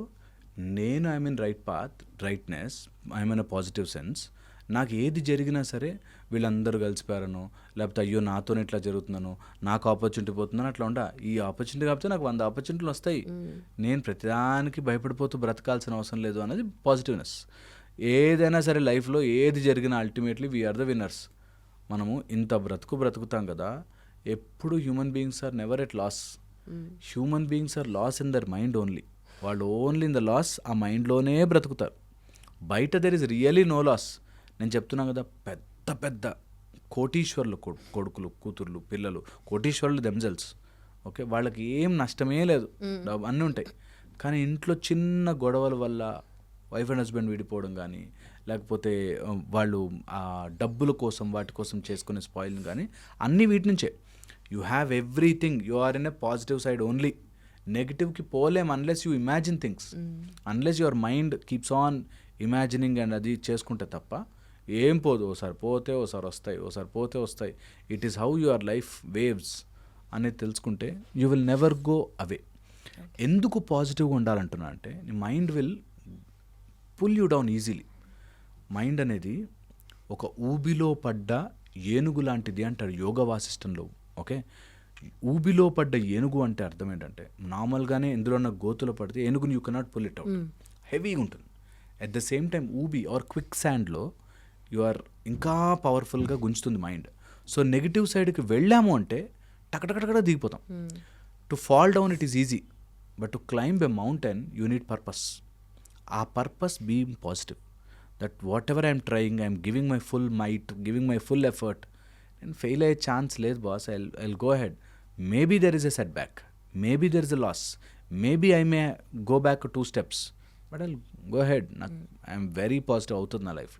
నేను I mean right path, rightness, I mean a positive sense. నాకు ఏది జరిగినా సరే వీళ్ళందరూ కలిసిపోయారనో, లేకపోతే అయ్యో నాతోనే ఇట్లా జరుగుతున్నాను, నాకు ఆపర్చునిటీ పోతుందని అట్లా ఉండా. ఈ ఆపర్చునిటీ కాకపోతే నాకు 100 ఆపర్చునిటీలు వస్తాయి, నేను ప్రతిదానికి భయపడిపోతూ బ్రతకాల్సిన అవసరం లేదు అనేది పాజిటివ్నెస్. ఏదైనా సరే లైఫ్లో ఏది జరిగినా అల్టిమేట్లీ వీఆర్ ద విన్నర్స్. మనము ఇంత బ్రతుకుతాం కదా, ఎప్పుడు human beings are never at loss. Human beings are loss in their mind only. వాళ్ళు ఓన్లీ ఇన్ ద లాస్, ఆ మైండ్లోనే బ్రతుకుతారు. బయట there is really no loss. నేను చెప్తున్నాను కదా, పెద్ద పెద్ద కోటీశ్వర్లు కొడుకులు, కూతుర్లు, పిల్లలు కోటీశ్వర్లు దెమ్సెల్స్. ఓకే, వాళ్ళకి ఏం నష్టమే లేదు, అన్నీ ఉంటాయి. కానీ ఇంట్లో చిన్న గొడవల వల్ల వైఫ్ అండ్ హస్బెండ్ విడిపోవడం కానీ, లేకపోతే వాళ్ళు ఆ డబ్బుల కోసం వాటి కోసం చేసుకునే స్పాయిల్ కానీ, అన్నీ వీటి నుంచే. You have everything, you are in a positive side only. నెగిటివ్కి పోలేం unless you imagine things, unless your mind keeps on imagining and అది చేసుకుంటే తప్ప ఏం పోదు. ఓసారి పోతే ఓసారి వస్తాయి, ఓసారి పోతే వస్తాయి. It is how your life waves అనేది తెలుసుకుంటే you will never go away. ఎందుకు పాజిటివ్గా ఉండాలంటున్నా అంటే, నీ mind will pull you down easily. Mind అనేది ఒక ఊబిలో పడ్డ ఏనుగు లాంటిది అంటారు యోగ వాసిష్టంలో. ఓకే, ఊబిలో పడ్డ ఏనుగు అంటే అర్థం ఏంటంటే, నార్మల్గానే ఎందులో ఉన్న గోతులో పడితే ఏనుగుని you cannot pull it out, హెవీగా ఉంటుంది. అట్ ద సేమ్ టైం ఊబి ఆర్ క్విక్ శాండ్లో యు ఆర్ ఇంకా పవర్ఫుల్గా గుంజుతుంది మైండ్. సో నెగిటివ్ సైడ్కి వెళ్ళాము అంటే టకటకటకట దిగిపోతాం. To fall down it is easy, but to climb a mountain you need purpose. ఆ purpose being positive, that whatever I'm trying, I'm giving my full might, giving my full effort. నేను fail అయ్యే chance లేదు boss, I will go ahead. Maybe there is a set back, maybe there is a loss, maybe I may go back 2 steps, but I go head, నాకు I'm very positive అవుతుంది నా life.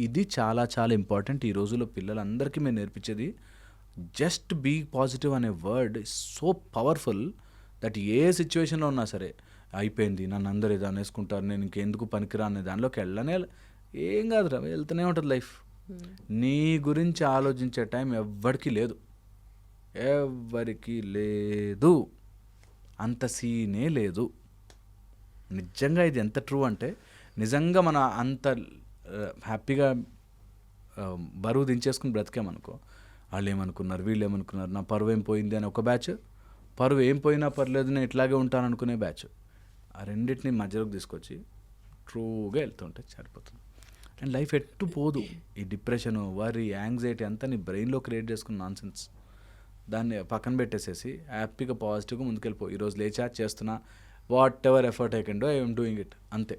ఇది చాలా చాలా important. ఈ రోజుల్లో పిల్లలందరికీ మేము నేర్పించేది జస్ట్ బీ పాజిటివ్ అనే word is so powerful that ఏ సిచ్యువేషన్లో ఉన్నా సరే అయిపోయింది, నన్ను అందరు ఏదో అనేసుకుంటారు, నేను ఇంకెందుకు పనికిరా అనే దానిలోకి వెళ్ళనే ఏం కాదురా, వెళ్తూనే ఉంటుంది లైఫ్. నీ గురించి ఆలోచించే టైం ఎవ్వరికి లేదు, అంత సీనే లేదు. నిజంగా ఇది ఎంత ట్రూ అంటే, నిజంగా మన అంత హ్యాపీగా బరువు దించేసుకుని బ్రతికామనుకో, వాళ్ళు ఏమనుకున్నారు, వీళ్ళు ఏమనుకున్నారు, నా పరువు ఏం పోయింది అని ఒక బ్యాచ్, పరువు ఏం పోయినా పర్లేదు నేను ఇట్లాగే ఉంటాను అనుకునే బ్యాచ్. ఆ రెండింటిని మధ్యలోకి తీసుకొచ్చి ట్రూగా వెళ్తుంటే సరిపోతుంది. అండ్ లైఫ్ ఎట్టు పోదు. ఈ డిప్రెషను, వరీ, యాంగ్జైటీ అంతా నీ బ్రెయిన్లో క్రియేట్ చేసుకున్న నాన్సెన్స్. దాన్ని పక్కన పెట్టేసేసి హ్యాపీగా పాజిటివ్గా ముందుకెళ్ళిపో. ఈరోజు లేచా చేస్తున్నా, what ever effort I can do, I'm doing it, అంతే.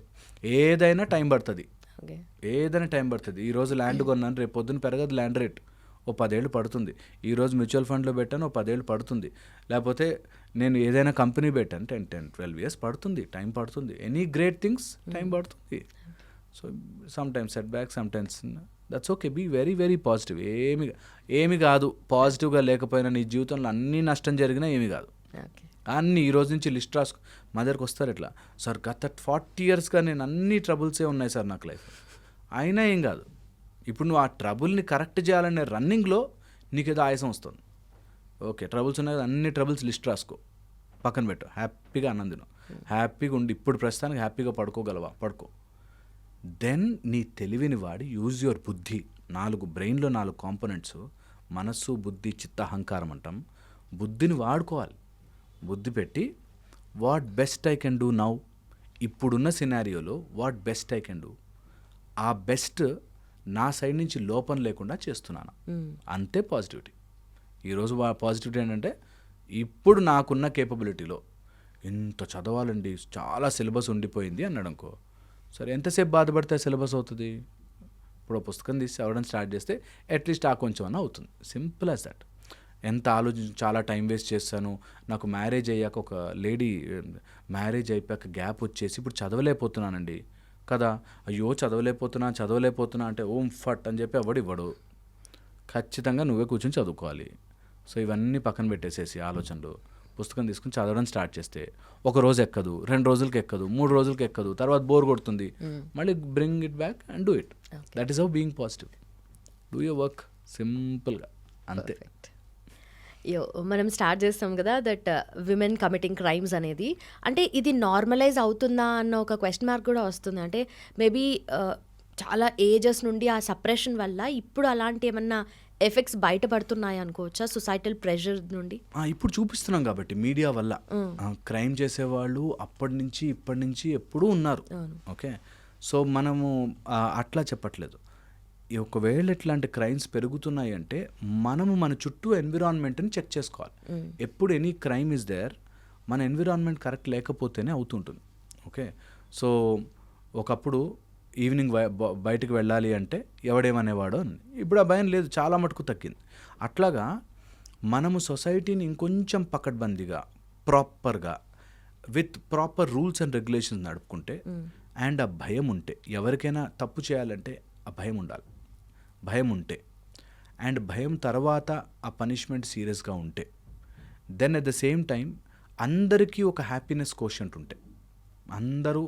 ఏదైనా టైం పడుతుంది, ఈరోజు ల్యాండ్ కొన్నాను, రేపు పొద్దున్న పెరగదు ల్యాండ్ రేట్, ఓ 10 ఏళ్ళు పడుతుంది. ఈరోజు మ్యూచువల్ ఫండ్లో పెట్టాను, ఓ 10 ఏళ్ళు పడుతుంది. లేకపోతే నేను ఏదైనా కంపెనీ పెట్టాను, 10-12 years పడుతుంది, టైం పడుతుంది. ఎనీ గ్రేట్ థింగ్స్ టైం పడుతుంది. So sometimes set back, sometimes that's okay. Be very very positive. ఏమి కాదు, పాజిటివ్గా లేకపోయినా నీ జీవితంలో అన్ని నష్టం జరిగినా ఏమి కాదు. అన్నీ ఈ రోజు నుంచి లిస్ట్ రాసుకో. మా దగ్గరకు వస్తారు ఇట్లా, సార్ గత 40 yearsగా నేను అన్ని ట్రబుల్సే ఉన్నాయి సార్ నాకు లైఫ్, అయినా ఏం కాదు. ఇప్పుడు నువ్వు ఆ ట్రబుల్ని కరెక్ట్ చేయాలనే రన్నింగ్లో నీకేదో ఆయాసం వస్తుంది. ఓకే, ట్రబుల్స్ ఉన్నాయి, అన్ని ట్రబుల్స్ లిస్ట్ రాసుకో, పక్కన పెట్టు, హ్యాపీగా ఆనందిను, హ్యాపీగా ఉండి ఇప్పుడు ప్రస్తుతానికి హ్యాపీగా పడుకోగలవా, పడుకో. దెన్ నీ తెలివిని వాడి యూజ్ యువర్ బుద్ధి. బ్రెయిన్లో 4 కాంపోనెంట్స్, మనస్సు, బుద్ధి, చిత్త, అహంకారం అంటాం. బుద్ధిని వాడుకోవాలి. బుద్ధి పెట్టి what best I can do now, ఇప్పుడున్న సినారియోలో what best I can do, ఆ బెస్ట్ నా సైడ్ నుంచి లోపం లేకుండా చేస్తున్నాను, అంతే పాజిటివిటీ. ఈరోజు పాజిటివిటీ ఏంటంటే, ఇప్పుడు నాకున్న కేపబిలిటీలో ఇంత చదవాలండి, చాలా సిలబస్ ఉండిపోయింది అన్నాడు అనుకో, సరే ఎంతసేపు బాధపడితే సిలబస్ అవుతుంది? ఇప్పుడు పుస్తకం తీసి చదవడం స్టార్ట్ చేస్తే అట్లీస్ట్ ఆ కొంచెం అన్న అవుతుంది. Simple as that. ఎంత ఆలోచించి చాలా టైం వేస్ట్ చేశాను. నాకు మ్యారేజ్ అయ్యాక ఒక లేడీ మ్యారేజ్ అయిపోయాక గ్యాప్ వచ్చేసి ఇప్పుడు చదవలేకపోతున్నానండి కదా, అయ్యో చదవలేకపోతున్నా అంటే ఓం ఫట్ అని చెప్పి ఇవ్వడు. ఖచ్చితంగా నువ్వే కూర్చొని చదువుకోవాలి. సో ఇవన్నీ పక్కన పెట్టేసేసి ఆలోచనలు, పుస్తకం తీసుకుని చదవడం స్టార్ట్ చేస్తే 1 రోజు ఎక్కదు, 2 రోజులకి ఎక్కదు, 3 రోజులకి ఎక్కదు, తర్వాత బోర్ కొడుతుంది, మళ్ళీ bring it back and do it. That is how being positive. Do your work సింపుల్గా, అంతే. మనం స్టార్ట్ చేస్తాం కదా దట్ విమెన్ కమిటింగ్ క్రైమ్స్ అనేది, అంటే ఇది నార్మలైజ్ అవుతుందా అన్న ఒక క్వశ్చన్ మార్క్ కూడా వస్తుంది. అంటే మేబీ చాలా ఏజెస్ నుండి ఆ సప్రెషన్ వల్ల ఇప్పుడు అలాంటి ఏమన్నా ఎఫెక్ట్స్ బయటపడుతున్నాయి అనుకోవచ్చా సొసైటల్ ప్రెషర్ నుండి? ఇప్పుడు చూపిస్తున్నాం కాబట్టి మీడియా వల్ల క్రైమ్ చేసేవాళ్ళు అప్పటి నుంచి ఇప్పటి నుంచి ఎప్పుడూ ఉన్నారు. ఓకే, సో మనము అట్లా చెప్పట్లేదు. ఒకవేళ ఇట్లాంటి క్రైమ్స్ పెరుగుతున్నాయి అంటే మనము మన చుట్టూ ఎన్విరాన్మెంట్ని చెక్ చేసుకోవాలి. ఎప్పుడు ఎనీ క్రైమ్ ఇస్ దేర్, మన ఎన్విరాన్మెంట్ కరెక్ట్ లేకపోతేనే అవుతుంటుంది. ఓకే, సో ఒకప్పుడు ఈవినింగ్ బయటకు వెళ్ళాలి అంటే ఎవడేమనేవాడో అని, ఇప్పుడు ఆ భయం లేదు, చాలా మటుకు తగ్గింది. అట్లాగా మనము సొసైటీని ఇంకొంచెం పకడ్బందీగా, ప్రాపర్గా, with proper rules and regulations నడుపుకుంటే, అండ్ ఆ భయం ఉంటే, ఎవరికైనా తప్పు చేయాలంటే ఆ భయం ఉండాలి. భయం ఉంటే, అండ్ భయం తర్వాత ఆ పనిష్మెంట్ సీరియస్గా ఉంటే, then at the same time అందరికీ ఒక హ్యాపీనెస్ కోషంట్ ఉంటే, అందరూ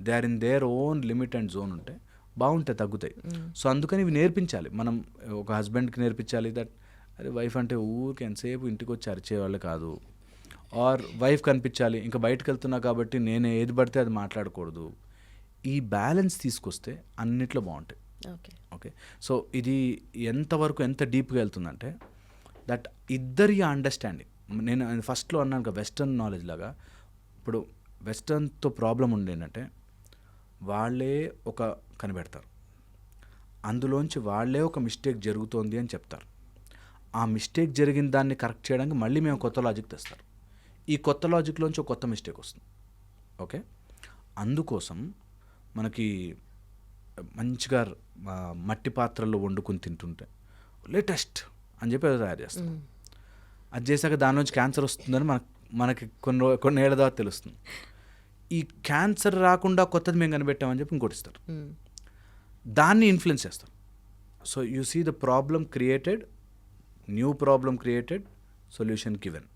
they are in their own limit and zone ఉంటే బాగుంటాయి, తగ్గుతాయి. సో అందుకని ఇవి నేర్పించాలి. మనం ఒక హస్బెండ్కి నేర్పించాలి దట్ అరే వైఫ్ అంటే ఊరికి ఎంతసేపు ఇంటికి వచ్చి అరిచేవాళ్ళు కాదు. ఆర్ వైఫ్ కనిపించాలి, ఇంకా బయటకు వెళ్తున్నా కాబట్టి నేను ఏది పడితే అది మాట్లాడకూడదు. ఈ బ్యాలెన్స్ తీసుకొస్తే అన్నిట్లో బాగుంటాయి. ఓకే, సో ఇది ఎంతవరకు ఎంత డీప్గా వెళ్తుందంటే దట్ ఇద్దరి అండర్స్టాండింగ్. నేను ఫస్ట్లో అన్నాను కదా వెస్టర్న్ నాలెడ్జ్ లాగా, ఇప్పుడు వెస్టర్న్తో ప్రాబ్లం ఉండేంటంటే వాళ్ళే ఒక కనిపెడతారు, అందులోంచి వాళ్ళే ఒక మిస్టేక్ జరుగుతోంది అని చెప్తారు. ఆ మిస్టేక్ జరిగిన దాన్ని కరెక్ట్ చేయడానికి మళ్ళీ మేము కొత్త లాజిక్ తెస్తారు. ఈ కొత్త లాజిక్లోంచి ఒక కొత్త మిస్టేక్ వస్తుంది. ఓకే, అందుకోసం మనకి మంచిగా మట్టి పాత్రల్లో వండుకొని తింటుంటే లేటెస్ట్ అని చెప్పి అది తయారు చేస్తాం. అది చేశాక దానిలోంచి క్యాన్సర్ వస్తుందని మనకి కొన్ని ఏళ్ళ తర్వాత తెలుస్తుంది. ఈ క్యాన్సర్ రాకుండా కొత్తది మేము కనిపెట్టామని చెప్పి ఇంకోటి ఇస్తారు. దాన్ని ఇన్ఫ్లుయెన్స్ చేస్తారు. So you see the problem created, new problem created, solution given,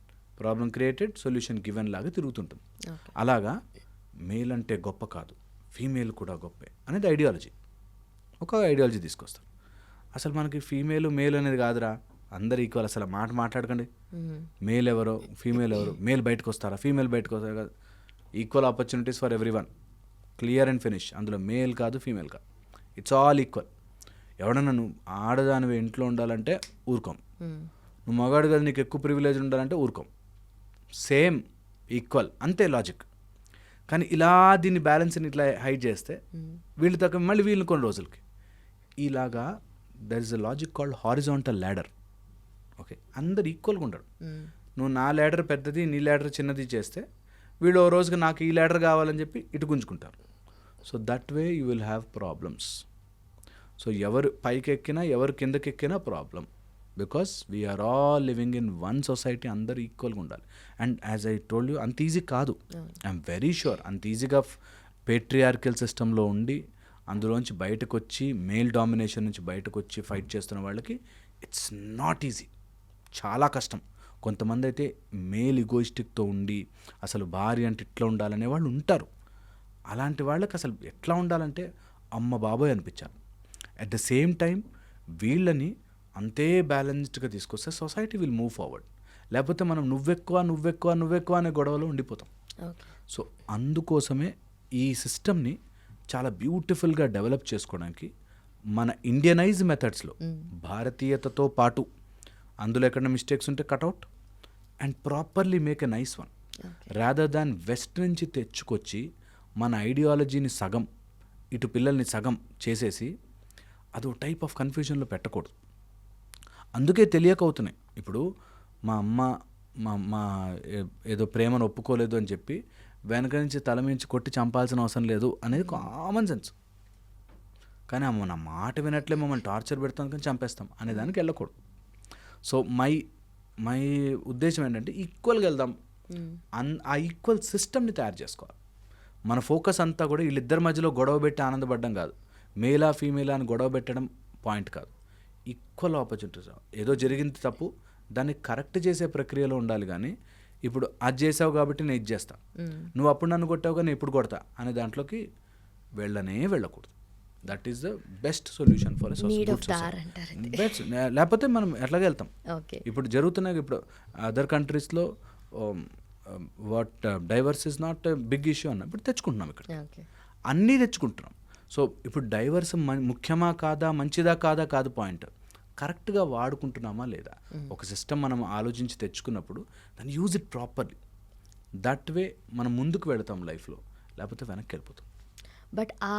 problem created, solution given లాగా తిరుగుతుంటుంది. అలాగా మేల్ అంటే గొప్ప కాదు, ఫీమేల్ కూడా గొప్పే అనేది ఐడియాలజీ, ఒక ఐడియాలజీ తీసుకొస్తారు. అసలు మనకి ఫీమేల్ మేల్ అనేది కాదురా, అందరు ఈక్వల్. అసలు మాట్లాడకండి, మేల్ ఎవరో ఫీమేల్ ఎవరు, మేల్ బయటకు వస్తారా ఫీమేల్ బయటకు వస్తారా కాదు. Equal opportunities for every one, clear and finish. అందులో మేల్ కాదు ఫీమేల్ కాదు, ఇట్స్ ఆల్ ఈక్వల్. ఎవడన్నా నువ్వు ఆడదానివి ఇంట్లో ఉండాలంటే ఊరుకోం, నువ్వు మగాడు కదా నీకు ఎక్కువ ప్రివిలేజ్ ఉండాలంటే ఊరుకోం. సేమ్ ఈక్వల్, అంతే లాజిక్. కానీ ఇలా దీన్ని బ్యాలెన్స్ని ఇట్లా హైడ్ చేస్తే వీళ్ళు తగ్గ మళ్ళీ వీళ్ళని కొన్ని రోజులకి ఇలాగా there is a logic called horizontal ladder. Okay, అందరు ఈక్వల్గా ఉండరు. నువ్వు నా ల్యాడర్ పెద్దది నీ ల్యాడర్ చిన్నది చేస్తే వీళ్ళు ఓ రోజుకి నాకు ఈ ల్యాడర్ కావాలని చెప్పి ఇటు గుంజుకుంటారు. So that way you will have problems. So ఎవరు పైకి ఎక్కినా ఎవరు కిందకి ఎక్కినా problem, because we're all living in one society, అందరు ఈక్వల్గా ఉండాలి. And as I told you, అంత ఈజీ కాదు. ఐఎమ్ వెరీ షూర్ అంత ఈజీగా పేట్రియార్కల్ సిస్టంలో ఉండి అందులోంచి బయటకు వచ్చి మేల్ డామినేషన్ నుంచి బయటకు వచ్చి ఫైట్ చేస్తున్న వాళ్ళకి ఇట్స్ నాట్ ఈజీ, చాలా కష్టం. కొంతమంది అయితే మేల్ ఇగోయిస్టిక్తో ఉండి అసలు భార్య అంటే ఇట్లా ఉండాలనే వాళ్ళు ఉంటారు. అలాంటి వాళ్ళకి అసలు ఎట్లా ఉండాలంటే అమ్మ బాబోయ్ అనిపించాలి. అట్ ద సేమ్ టైం వీళ్ళని అంతే బ్యాలెన్స్డ్గా తీసుకొస్తే సొసైటీ విల్ మూవ్ ఫార్వర్డ్. లేకపోతే మనం నువ్వెక్కువ అనే గొడవలో ఉండిపోతాం. సో అందుకోసమే ఈ సిస్టమ్ని చాలా బ్యూటిఫుల్గా డెవలప్ చేసుకోవడానికి మన ఇండియనైజ్ మెథడ్స్లో భారతీయతతో పాటు అందులో ఎక్కడ మిస్టేక్స్ ఉంటే cutout and properly make a nice one, rather than west నుంచి తెచ్చుకొచ్చి మన ఐడియాలజీని సగం ఇటు పిల్లల్ని సగం చేసేసి అదో టైప్ ఆఫ్ కన్ఫ్యూజన్లో పెట్టకూడదు. అందుకే తెలియకవుతున్నాయి. ఇప్పుడు మా అమ్మ మా ఏదో ప్రేమను ఒప్పుకోలేదు అని చెప్పి వెనక నుంచి తల మించి కొట్టి చంపాల్సిన అవసరం లేదు అనేది కామన్ సెన్స్. కానీ అమ్మ నా మాట వినట్లే మమ్మల్ని టార్చర్ పెడతాం కానీ చంపేస్తాం అనే దానికి వెళ్ళకూడదు. సో మై ఉద్దేశం ఏంటంటే ఈక్వల్గా వెళ్దాం, ఆ ఈక్వల్ సిస్టమ్ని తయారు చేసుకోవాలి. మన ఫోకస్ అంతా కూడా వీళ్ళిద్దరి మధ్యలో గొడవ పెట్టి ఆనందపడడం కాదు, మేలా ఫీమేలా అని గొడవ పెట్టడం పాయింట్ కాదు. ఈక్వల్ ఆపర్చునిటీస్, ఏదో జరిగింది తప్పు దాన్ని కరెక్ట్ చేసే ప్రక్రియలో ఉండాలి. కానీ ఇప్పుడు అది చేసావు కాబట్టి నేను ఇది చేస్తా, నువ్వు అప్పుడు నన్ను కొట్టావు కానీ ఇప్పుడు కొడతా అనే దాంట్లోకి వెళ్ళకూడదు. That is the best solution for best. లేకపోతే మనం ఎట్లాగే వెళ్తాం. ఇప్పుడు జరుగుతున్నాయి, ఇప్పుడు అదర్ కంట్రీస్లో what divorce is not big issue అన్న ఇప్పుడు తెచ్చుకుంటున్నాం, ఇక్కడ అన్నీ తెచ్చుకుంటున్నాం. సో ఇప్పుడు డైవర్స్ ముఖ్యమా కాదా, మంచిదా కాదా కాదు పాయింట్, కరెక్ట్గా వాడుకుంటున్నామా లేదా. ఒక సిస్టమ్ మనం ఆలోచించి తెచ్చుకున్నప్పుడు దాన్ని use it properly. That way మనం ముందుకు వెళతాం లైఫ్లో, లేకపోతే వెనక్కి వెళ్ళిపోతాం. బట్ ఆ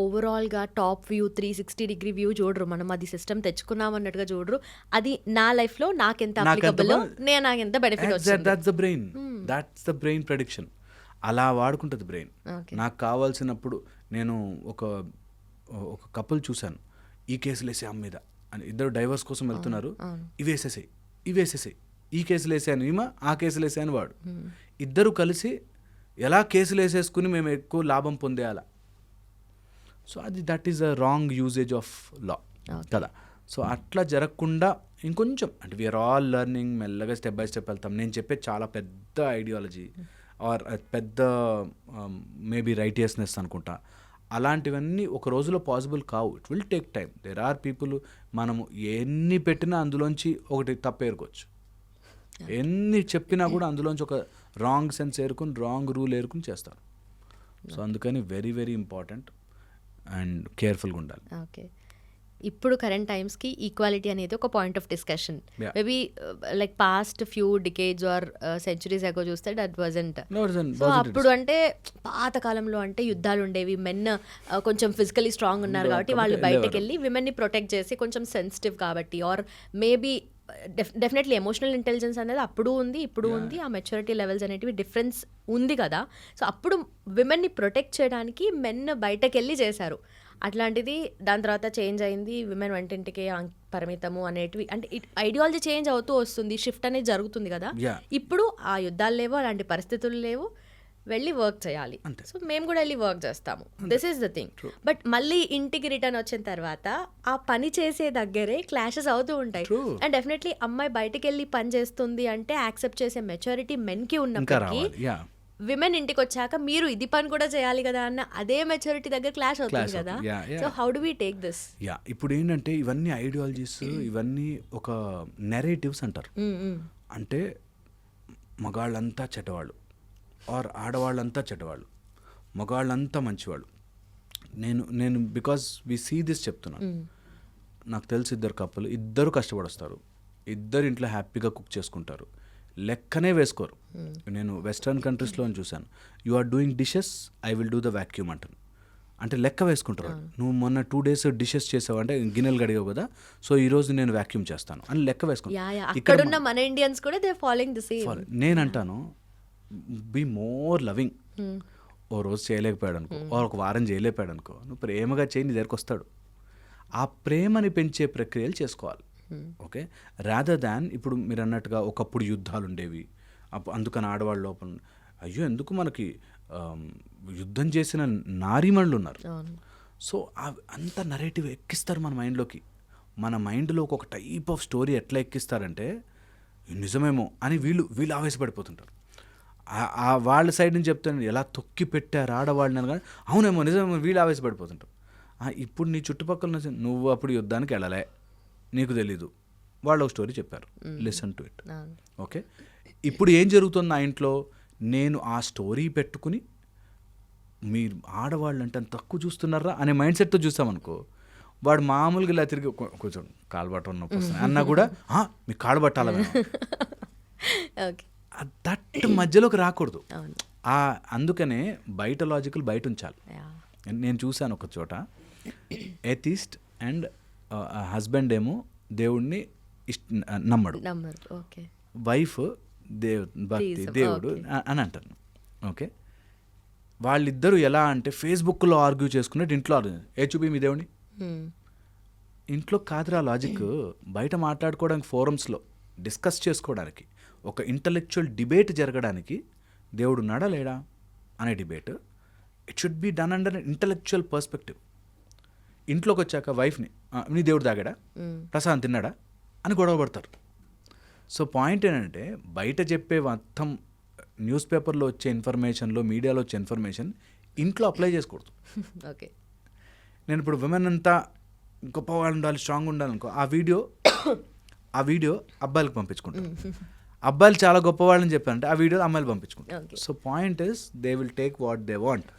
ఓవరాల్గా టాప్ వ్యూ 360 వ్యూ చూడరు, మనం అది సిస్టమ్ తెచ్చుకున్నాం అన్నట్టుగా చూడరు. అది నా లైఫ్లో నాకెంత అప్లికబుల్, నాకు ఎంత బెనిఫిట్ వచ్చింది. That's the brain prediction. అలా వాడుకుంటుంది బ్రెయిన్. నాకు కావాల్సినప్పుడు నేను ఒక కపుల్ చూశాను, ఈ కేసులు వేసే అమ్మ మీద అని, ఇద్దరు డైవర్స్ కోసం వెళ్తున్నారు, ఇవేసేసాయి ఈ కేసులు వేసాను ఈమె, ఆ కేసులు వేసాను వాడు, ఇద్దరు కలిసి ఎలా కేసులు వేసేసుకుని మేము ఎక్కువ లాభం పొందేయాలా. So that is a wrong usage of law కదా. సో అట్లా జరగకుండా ఇంకొంచెం అంటే వీఆర్ ఆల్ లెర్నింగ్, మెల్లగా స్టెప్ బై స్టెప్ వెళ్తాం. నేను చెప్పే చాలా పెద్ద ఐడియాలజీ ఆర్ పెద్ద మేబీ రైటియస్నెస్ అనుకుంటా, అలాంటివన్నీ ఒక రోజులో పాసిబుల్ కావు. It will take time. There are people, మనము ఎన్ని పెట్టినా అందులోంచి ఒకటి తప్పేరుకోవచ్చు, ఎన్ని చెప్పినా కూడా అందులోంచి ఒక రాంగ్ సెన్స్ ఏరుకుని రాంగ్ రూల్ ఏరుకుని చేస్తారు. సో అందుకని వెరీ వెరీ ఇంపార్టెంట్ అండ్ కేర్ఫుల్గా ఉండాలి. ఓకే, ఇప్పుడు కరెంట్ టైమ్స్కి ఈక్వాలిటీ అనేది ఒక point of discussion. Maybe like past few decades or centuries ago చూస్తే దట్ వాజంట్. సో అప్పుడు అంటే పాత కాలంలో అంటే యుద్ధాలు ఉండేవి, మెన్ కొంచెం ఫిజికలీ స్ట్రాంగ్ ఉన్నారు కాబట్టి వాళ్ళు బయటకు వెళ్ళి విమెన్ని ప్రొటెక్ట్ చేసి, కొంచెం సెన్సిటివ్ కాబట్టి, or maybe definitely emotional intelligence అనేది అప్పుడు ఉంది, ఇప్పుడు ఉంది, ఆ మెచ్యూరిటీ లెవెల్స్ అనేటివి డిఫరెన్స్ ఉంది కదా. సో అప్పుడు విమెన్ని ప్రొటెక్ట్ చేయడానికి మెన్ బయటకు వెళ్ళి చేశారు. అట్లాంటిది దాని తర్వాత చేంజ్ అయింది, విమెన్ వంటింటికే పరిమితము అనేటివి, అంటే ఐడియాలజీ చేంజ్ అవుతూ వస్తుంది, షిఫ్ట్ అనేది జరుగుతుంది కదా. ఇప్పుడు ఆ యుద్ధాలు లేవు, అలాంటి పరిస్థితులు లేవు, వెళ్ళి వర్క్ చేయాలి. అంతే. సో మేము కూడా వెళ్ళి వర్క్ చేస్తాము. This is the thing. But మళ్ళీ ఇంటికి రిటర్న్ వచ్చిన తర్వాత ఆ పని చేసే దగ్గరే క్లాషెస్ అవుతూ ఉంటాయి. True. అండ్ డెఫినెట్లీ అమ్మాయి బయటకు వెళ్ళి పని చేస్తుంది అంటే యాక్సెప్ట్ చేసే మెచ్యూరిటీ మెన్కి ఇంకా ఉన్నప్పటికీ రావాలి. యా విమెన్ ఇంటికి వచ్చాక మీరు ఇది పని కూడా చేయాలి కదా అన్న అదే మెచ్యూరిటీ దగ్గర క్లాష్ అవుతుంది Clash కదా. అవుతుంది. Yeah, yeah. So how do we take this? Yeah ఇప్పుడు ఏంటంటే ఇవన్నీ ఐడియాలజీస్ ఇవన్నీ ఒక నెరేటివ్స్ అంటారు. అంటే మగాళ్ళంతా చెడ్డవాళ్ళు ఆర్ ఆడవాళ్ళంతా చెడ్డవాళ్ళు, మగాళ్ళంతా మంచివాళ్ళు. నేను బికాజ్ వి సీ దిస్ చెప్తున్నాను. నాకు తెలిసి ఇద్దరు కప్పులు, ఇద్దరు కష్టపడొస్తారు, ఇద్దరు ఇంట్లో హ్యాపీగా కుక్ చేసుకుంటారు, లెక్కనే వేసుకోరు. నేను వెస్ట్రన్ కంట్రీస్లో చూశాను, you are doing dishes, I will do the vacuum అంటాను. అంటే లెక్క వేసుకుంటారు. నువ్వు మొన్న 2 days డిషెస్ చేసావు అంటే గిన్నెలు గడిగావు కదా, సో ఈరోజు నేను వ్యాక్యూమ్ చేస్తాను అని లెక్క యా వేసుకుంటాను. యా అక్కడున్న మన ఇండియన్స్ కూడా దే ఫాలోయింగ్ ది సేమ్. నేనంటాను బీ మోర్ లవింగ్. ఓ రోజు చేయలేకపోయాడు అనుకో, ఒక వారం చేయలేకపోయాడు అనుకో, నువ్వు ప్రేమగా చేయి, నీ దగ్గరకు వస్తాడు. ఆ ప్రేమని పెంచే ప్రక్రియలు చేసుకోవాలి. ఓకే, రాదర్ దాన్ ఇప్పుడు మీరు అన్నట్టుగా ఒకప్పుడు యుద్ధాలు ఉండేవి, అందుకని ఆడవాళ్ళ లోపల అయ్యో ఎందుకు మనకి యుద్ధం చేసిన నారీమణులు ఉన్నారు. సో అంత నరేటివ్ ఎక్కిస్తారు మన మైండ్లోకి. మన మైండ్లోకి ఒక టైప్ ఆఫ్ స్టోరీ ఎట్లా ఎక్కిస్తారంటే నిజమేమో అని వీళ్ళు ఆవేశపడిపోతుంటారు. వాళ్ళ సైడ్ నుంచి చెప్తాను ఎలా తొక్కి పెట్టారు ఆడవాళ్ళని కానీ అవునేమో నిజమేమో వీళ్ళు ఆవేశపడిపోతుంటారు. ఇప్పుడు నీ చుట్టుపక్కల నువ్వు అప్పుడు యుద్ధానికి వెళ్ళలే, నీకు తెలీదు, వాళ్ళు ఒక స్టోరీ చెప్పారు, లిసన్ టు ఇట్. ఓకే, ఇప్పుడు ఏం జరుగుతుంది నా ఇంట్లో, నేను ఆ స్టోరీ పెట్టుకుని మీరు ఆడవాళ్ళు అంటే అంత తక్కువ చూస్తున్నారా అనే మైండ్ సెట్తో చూసామనుకో, వాడు మామూలుగా ఇలా తిరిగి కొంచెం కాలు బట్ట నొప్పి అన్నా కూడా మీకు కాలు పట్టాల దట్ మధ్యలోకి రాకూడదు. అందుకనే బయట లాజికల్ బయట ఉంచాలి. నేను చూశాను ఒక చోట, ఎథిస్ట్ అండ్ హస్బెండ్ ఏమో దేవుడిని నమ్మడు, వైఫ్ భక్తి దేవుడు అని అంటాను. ఓకే, వాళ్ళిద్దరూ ఎలా అంటే ఫేస్బుక్లో ఆర్గ్యూ చేసుకునేది, ఇంట్లో ఆర్గ్యూ చూపి మీ దేవుడిని. ఇంట్లో కాదురా లాజిక్, బయట మాట్లాడుకోవడానికి ఫోరమ్స్లో డిస్కస్ చేసుకోవడానికి, ఒక ఇంటలెక్చువల్ డిబేట్ జరగడానికి దేవుడు ఉన్నాడా లేడా అనే debate it should be done under intellectual perspective. ఇంట్లోకి వచ్చాక వైఫ్ని నీ దేవుడు తాగాడా, ప్రసాదం తిన్నాడా అని గొడవ పడతారు. సో పాయింట్ ఏంటంటే బయట చెప్పే మొత్తం న్యూస్ పేపర్లో వచ్చే ఇన్ఫర్మేషన్లో, మీడియాలో వచ్చే ఇన్ఫర్మేషన్ ఇంట్లో అప్లై చేసుకోకూడదు. ఓకే, నేను ఇప్పుడు విమెన్ అంతా గొప్పవాళ్ళు ఉండాలి, స్ట్రాంగ్ ఉండాలనుకో, ఆ వీడియో అబ్బాయిలకు పంపించుకుంటాను. అబ్బాయిలు చాలా గొప్పవాళ్ళని చెప్పారంటే ఆ వీడియో అమ్మాయిలు పంపించుకుంటారు. So point is they will take what they want.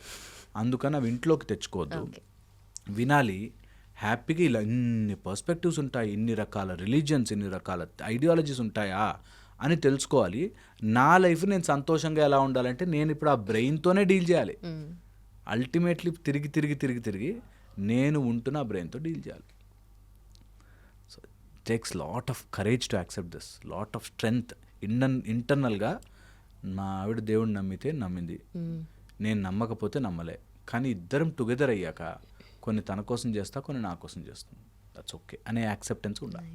అందుకని అవి ఇంట్లోకి తెచ్చుకోవద్దు, వినాలి హ్యాపీగా. ఇలా ఇన్ని పర్స్పెక్టివ్స్ ఉంటాయి, ఇన్ని రకాల రిలీజియన్స్, ఇన్ని రకాల ఐడియాలజీస్ ఉంటాయా అని తెలుసుకోవాలి. నా లైఫ్ నేను సంతోషంగా ఎలా ఉండాలంటే నేను ఇప్పుడు ఆ బ్రెయిన్తోనే డీల్ చేయాలి. అల్టిమేట్లీ తిరిగి తిరిగి తిరిగి తిరిగి నేను ఉంటున్న ఆ బ్రెయిన్తో డీల్ చేయాలి. So it takes lot of courage to accept this, lot of strength. ఇంటర్నల్గా నా ఆవిడ దేవుడిని నమ్మితే నమ్మింది, నేను నమ్మకపోతే నమ్మలే, కానీ ఇద్దరం టుగెదర్ అయ్యాక కొన్ని తన కోసం చేస్తా, కొన్ని నా కోసం చేస్తుంది, దట్స్ ఓకే అనే యాక్సెప్టెన్స్ ఉండాలి.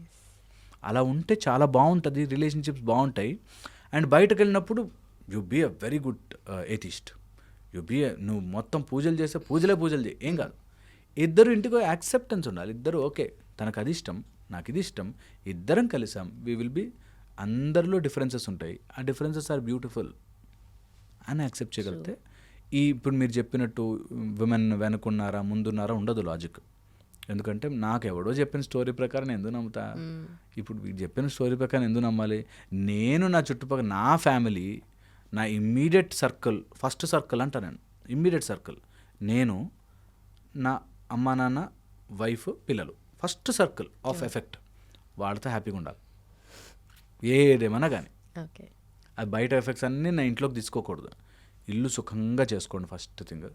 అలా ఉంటే చాలా బాగుంటుంది, రిలేషన్షిప్స్ బాగుంటాయి. అండ్ బయటకు వెళ్ళినప్పుడు you be a very good atheist, నువ్వు మొత్తం పూజలు చేస్తే పూజలు చేయి, ఏం కాదు. ఇద్దరు ఇంటికి యాక్సెప్టెన్స్ ఉండాలి. ఇద్దరు ఓకే, తనకు అది ఇష్టం, నాకు ఇది ఇష్టం, ఇద్దరం కలిసాం, వీ విల్ బీ. అందరిలో డిఫరెన్సెస్ ఉంటాయి, ఆ డిఫరెన్సెస్ ఆర్ బ్యూటిఫుల్ అని యాక్సెప్ట్ చేయగలిగితే ఇప్పుడు మీరు చెప్పినట్టు విమెన్ వెనుకున్నారా ముందున్నారా ఉండదు లాజిక్. ఎందుకంటే నాకు ఎవడో చెప్పిన స్టోరీ ప్రకారం నేను ఎందుకు నమ్ముతా? ఇప్పుడు మీరు చెప్పిన స్టోరీ ప్రకారం ఎందుకు నమ్మాలి? నేను నా చుట్టుపక్కల నా ఫ్యామిలీ, నా ఇమ్మీడియట్ సర్కిల్, ఫస్ట్ సర్కిల్ అంటా నేను, ఇమ్మీడియట్ సర్కిల్ నేను, నా అమ్మా నాన్న, వైఫ్, పిల్లలు, ఫస్ట్ సర్కిల్ ఆఫ్ ఎఫెక్ట్. వాళ్ళతో హ్యాపీగా ఉండాలి ఏదేమన్నా కానీ. అది బయట ఎఫెక్ట్స్ అన్నీ నా ఇంట్లోకి తీసుకోకూడదు. ఇల్లు సుఖంగా చేసుకోండి ఫస్ట్ థింగ్.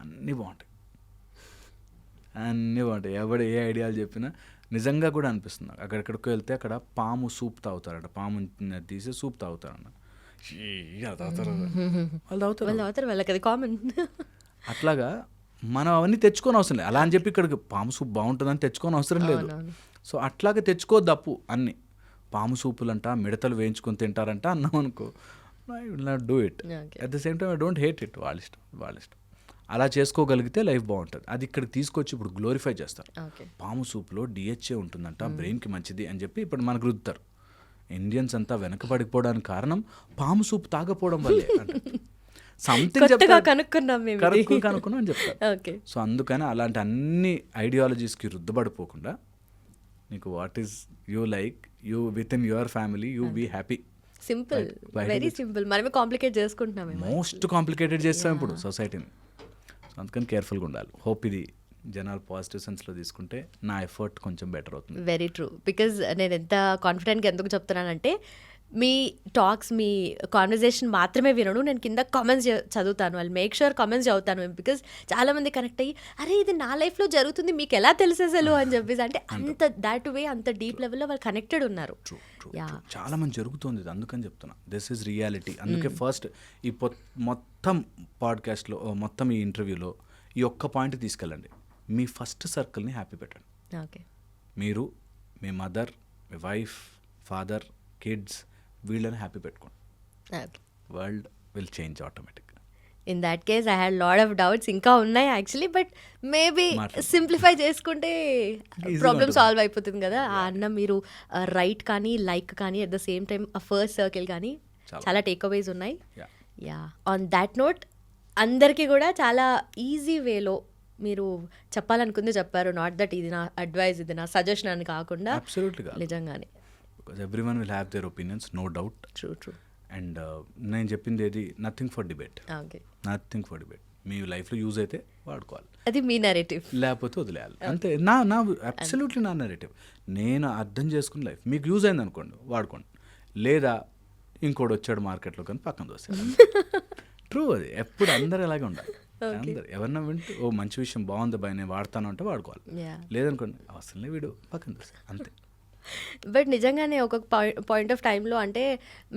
అన్నీ బాగుంటాయి, అన్నీ బాగుంటాయి. ఎవడు ఏ ఐడియాలు చెప్పినా నిజంగా కూడా అనిపిస్తుంది. అక్కడెక్కడికి వెళ్తే అక్కడ పాము సూప్ తాగుతారట, పాము తీసి సూప్ తాగుతారన్న, వాళ్ళు తాగుతారు, వాళ్ళకి అది కామన్. అట్లాగా మనం అవన్నీ తెచ్చుకొని అవసరం లేదు. అలా అని చెప్పి ఇక్కడికి పాము సూప్ బాగుంటుందని తెచ్చుకొని అవసరం లేదు. సో అట్లాగే తెచ్చుకోవద్దు అప్పు. అన్నీ పాము సూపులంట, మిడతలు వేయించుకొని తింటారంట అన్నాం అనుకో, I will not do it. Okay. At the same time I don't hate it. వాళ్ళ ఇష్టం. అలా చేసుకోగలిగితే లైఫ్ బాగుంటుంది. అది ఇక్కడికి తీసుకొచ్చి ఇప్పుడు గ్లోరిఫై చేస్తారు. ఓకే. పాము సూప్లో డిహెచ్ఏ ఉంటుందంట, బ్రెయిన్కి మంచిది అని చెప్పి ఇప్పుడు మనకు రుద్దుతారు. ఇండియన్స్ అంతా వెనకబడిపోవడానికి కారణం పాము సూప్ తాగపోవడం వల్లే సంథింగ్ కొత్తగా కనుక్కున్నాం మేము ఇది. కనుక్కున్నాం అని చెప్తారు. ఓకే. సో అందుకని అలాంటి అన్ని ఐడియాలజీస్కి రుద్దబడిపోకుండా నీకు what is you like, you with in your family you be happy. Simple, very simple. మనమే కాంప్లికేట్ చేసుకుంటున్నాం. మోస్ట్ కాంప్లికేటెడ్ చేస్తాం ఇప్పుడు సొసైటీని. సో అందుకని కేర్ఫుల్గా ఉండాలి. హోప్ ఇది జనాలు పాజిటివ్ సెన్స్లో తీసుకుంటే నా ఎఫర్ట్ కొంచెం బెటర్ అవుతుంది. Very true. బికాజ్ నేను ఎంత కాన్ఫిడెంట్గా ఎందుకు చెప్తున్నానంటే మీ టాక్స్, మీ కాన్వర్జేషన్ మాత్రమే వినను, నేను కింద కామెంట్స్ చదువుతాను. వాళ్ళు మేక్ షూర్ కామెంట్స్ చదువుతాను. బికాజ్ చాలామంది కనెక్ట్ అయ్యి అరే ఇది నా లైఫ్లో జరుగుతుంది మీకు ఎలా తెలిసేసలు అని చెప్పేసి, అంటే అంత దాట్ వే అంత డీప్ లెవెల్లో వాళ్ళు కనెక్టెడ్ ఉన్నారు. చాలా మంది జరుగుతుంది ఇది, అందుకని చెప్తున్నా దిస్ ఈజ్ రియాలిటీ. అందుకే ఫస్ట్ ఈ మొత్తం పాడ్కాస్ట్లో, మొత్తం ఈ ఇంటర్వ్యూలో ఈ ఒక్క పాయింట్ తీసుకెళ్ళండి. మీ ఫస్ట్ సర్కిల్ని హ్యాపీ పెట్టండి. ఓకే. మీరు, మీ మదర్, మీ వైఫ్, ఫాదర్, కిడ్స్, వీళ్ళని హ్యాపీ పెట్టుకోండి. World will change automatic. In that case I had lot of doubts, ఇంకా ఉన్నాయి యాక్చువల్లీ, బట్ మేబీ సింప్లిఫై చేసుకుంటే ప్రాబ్లమ్ సాల్వ్ అయిపోతుంది కదా. ఆ అన్న మీరు రైట్ కానీ లైక్ కానీ అట్ ద సేమ్ టైం ఆ ఫస్ట్ సర్కిల్ కానీ చాలా టేక్ అవేస్ ఉన్నాయి. యా, ఆన్ దాట్ నోట్ అందరికీ కూడా చాలా ఈజీ వేలో మీరు చెప్పాలనుకుంది చెప్పారు. నాట్ దట్ ఇది నా అడ్వైస్, ఇది నా సజెషన్ అని కాకుండా నిజంగానే because everyone will have their opinions, no doubt. True. And నేను చెప్పింది ఏది nothing for debate. Okay. Nothing for debate. మీ లైఫ్లో యూజ్ అయితే వాడుకోవాలి, అది మీ నెరేటివ్, లేకపోతే వదిలేయాలి. అంతే. నా అబ్సల్యూట్లీ నా నెరేటివ్. నేను అర్థం చేసుకున్న లైఫ్ మీకు యూజ్ అయింది అనుకోండి, వాడుకోండి. లేదా ఇంకోటి వచ్చాడు మార్కెట్లో కానీ పక్కన దోస్తాడు. ట్రూ. అది ఎప్పుడు అందరూ అలాగే ఉండాలి. అందరు ఎవరన్నా వింటూ ఓ మంచి విషయం బాగుంది బాయ్ నేను వాడతాను అంటే వాడుకోవాలి. లేదనుకోండి అవసరం వీడు పక్కన దోస్తాడు, అంతే. బట్ నిజంగానే ఒక పాయింట్ ఆఫ్ టైంలో అంటే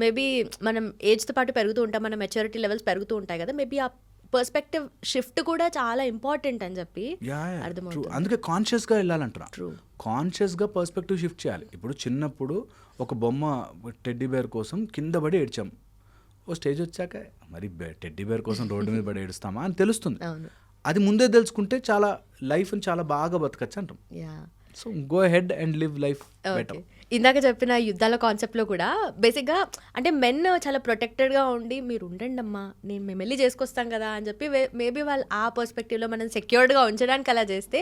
మేబీ మనం ఏజ్తో పాటు పెరుగుతూ ఉంటాం, మన మెచ్యూరిటీ లెవెల్స్ పెరుగుతూ ఉంటాయి కదా, మేబీ ఆ పర్స్పెక్టివ్ షిఫ్ట్ కూడా చాలా ఇంపార్టెంట్ అని చెప్పి అర్థమవుతుంది. అందుకే కాన్షియస్గా వెళ్ళాలంటున్నా. కాన్షియస్గా పర్స్పెక్టివ్ షిఫ్ట్ చేయాలి. ఇప్పుడు చిన్నప్పుడు ఒక బొమ్మ టెడ్డీ బేర్ కోసం కింద పడి ఏడ్చాం. ఓ స్టేజ్ వచ్చాక మరి టెడ్డీ బేర్ కోసం రోడ్డు మీద పడి ఏడుస్తామా అని తెలుస్తుంది. అది ముందే తెలుసుకుంటే చాలా లైఫ్ని చాలా బాగా బతకచ్చు అంటాం. So go head and live life better. ఇందాక చెప్పిన యుద్ధాల కాన్సెప్ట్లో కూడా బేసిక్గా అంటే మెన్ చాలా ప్రొటెక్టెడ్గా ఉండి మీరు ఉండండి అమ్మా మేము వెళ్ళి చేసుకొస్తాం కదా అని చెప్పి మేబీ వాళ్ళు ఆ పర్స్పెక్టివ్లో మనం సెక్యూర్డ్గా ఉంచడానికి అలా చేస్తే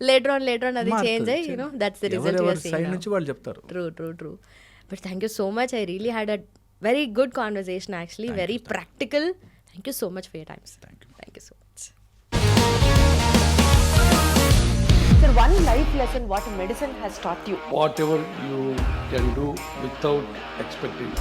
లేటర్ ఆన్ అది చేంజ్ అయ్యి దట్స్ ది రిజల్ట్ సైడ్ నుంచి వాళ్ళు చెప్తారు. True. But thank you so much. I really had a very good conversation actually. Very practical. Thank you so much for your time. Thank you so much. Sir, one life lesson what medicine has taught you. Whatever you can do without expecting.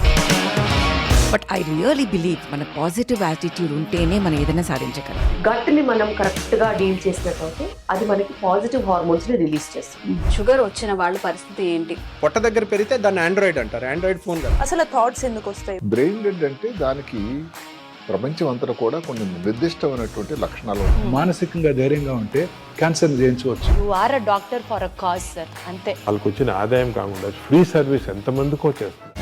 But I really believe మన positive attitude ఉంటేనే మనం ఏదైనా సాధించగలం. గట్ని మనం కరెక్ట్గా deal చేసినట్లయితే అది మనకి పాజిటివ్ హార్మోన్స్ని రిలీజ్ చేస్తుంది. షుగర్ వచ్చిన వాళ్ళ పరిస్థితి ఏంటి? పొట్ట దగ్గర పెరిగితే దాన్ని ఆండ్రాయిడ్ అంటారు. ఆండ్రాయిడ్ ఫోన్ కదా. అసలు థాట్స్ ఎందుకు వస్తాయి? బ్రెయిన్ డెడ్ అంటే దానికి ప్రపంచం అంతా కూడా కొన్ని నిర్దిష్టమైనటువంటి లక్షణాలు ఉంటాయి. మానసికంగా ధైర్యంగా ఉంటే క్యాన్సర్ జయించవచ్చు. You are a doctor for a cause sir, అంతే. వాళ్ళకి వచ్చిన ఆదాయం కాకుండా ఫ్రీ సర్వీస్ ఎంతమందికో చేస్తారు.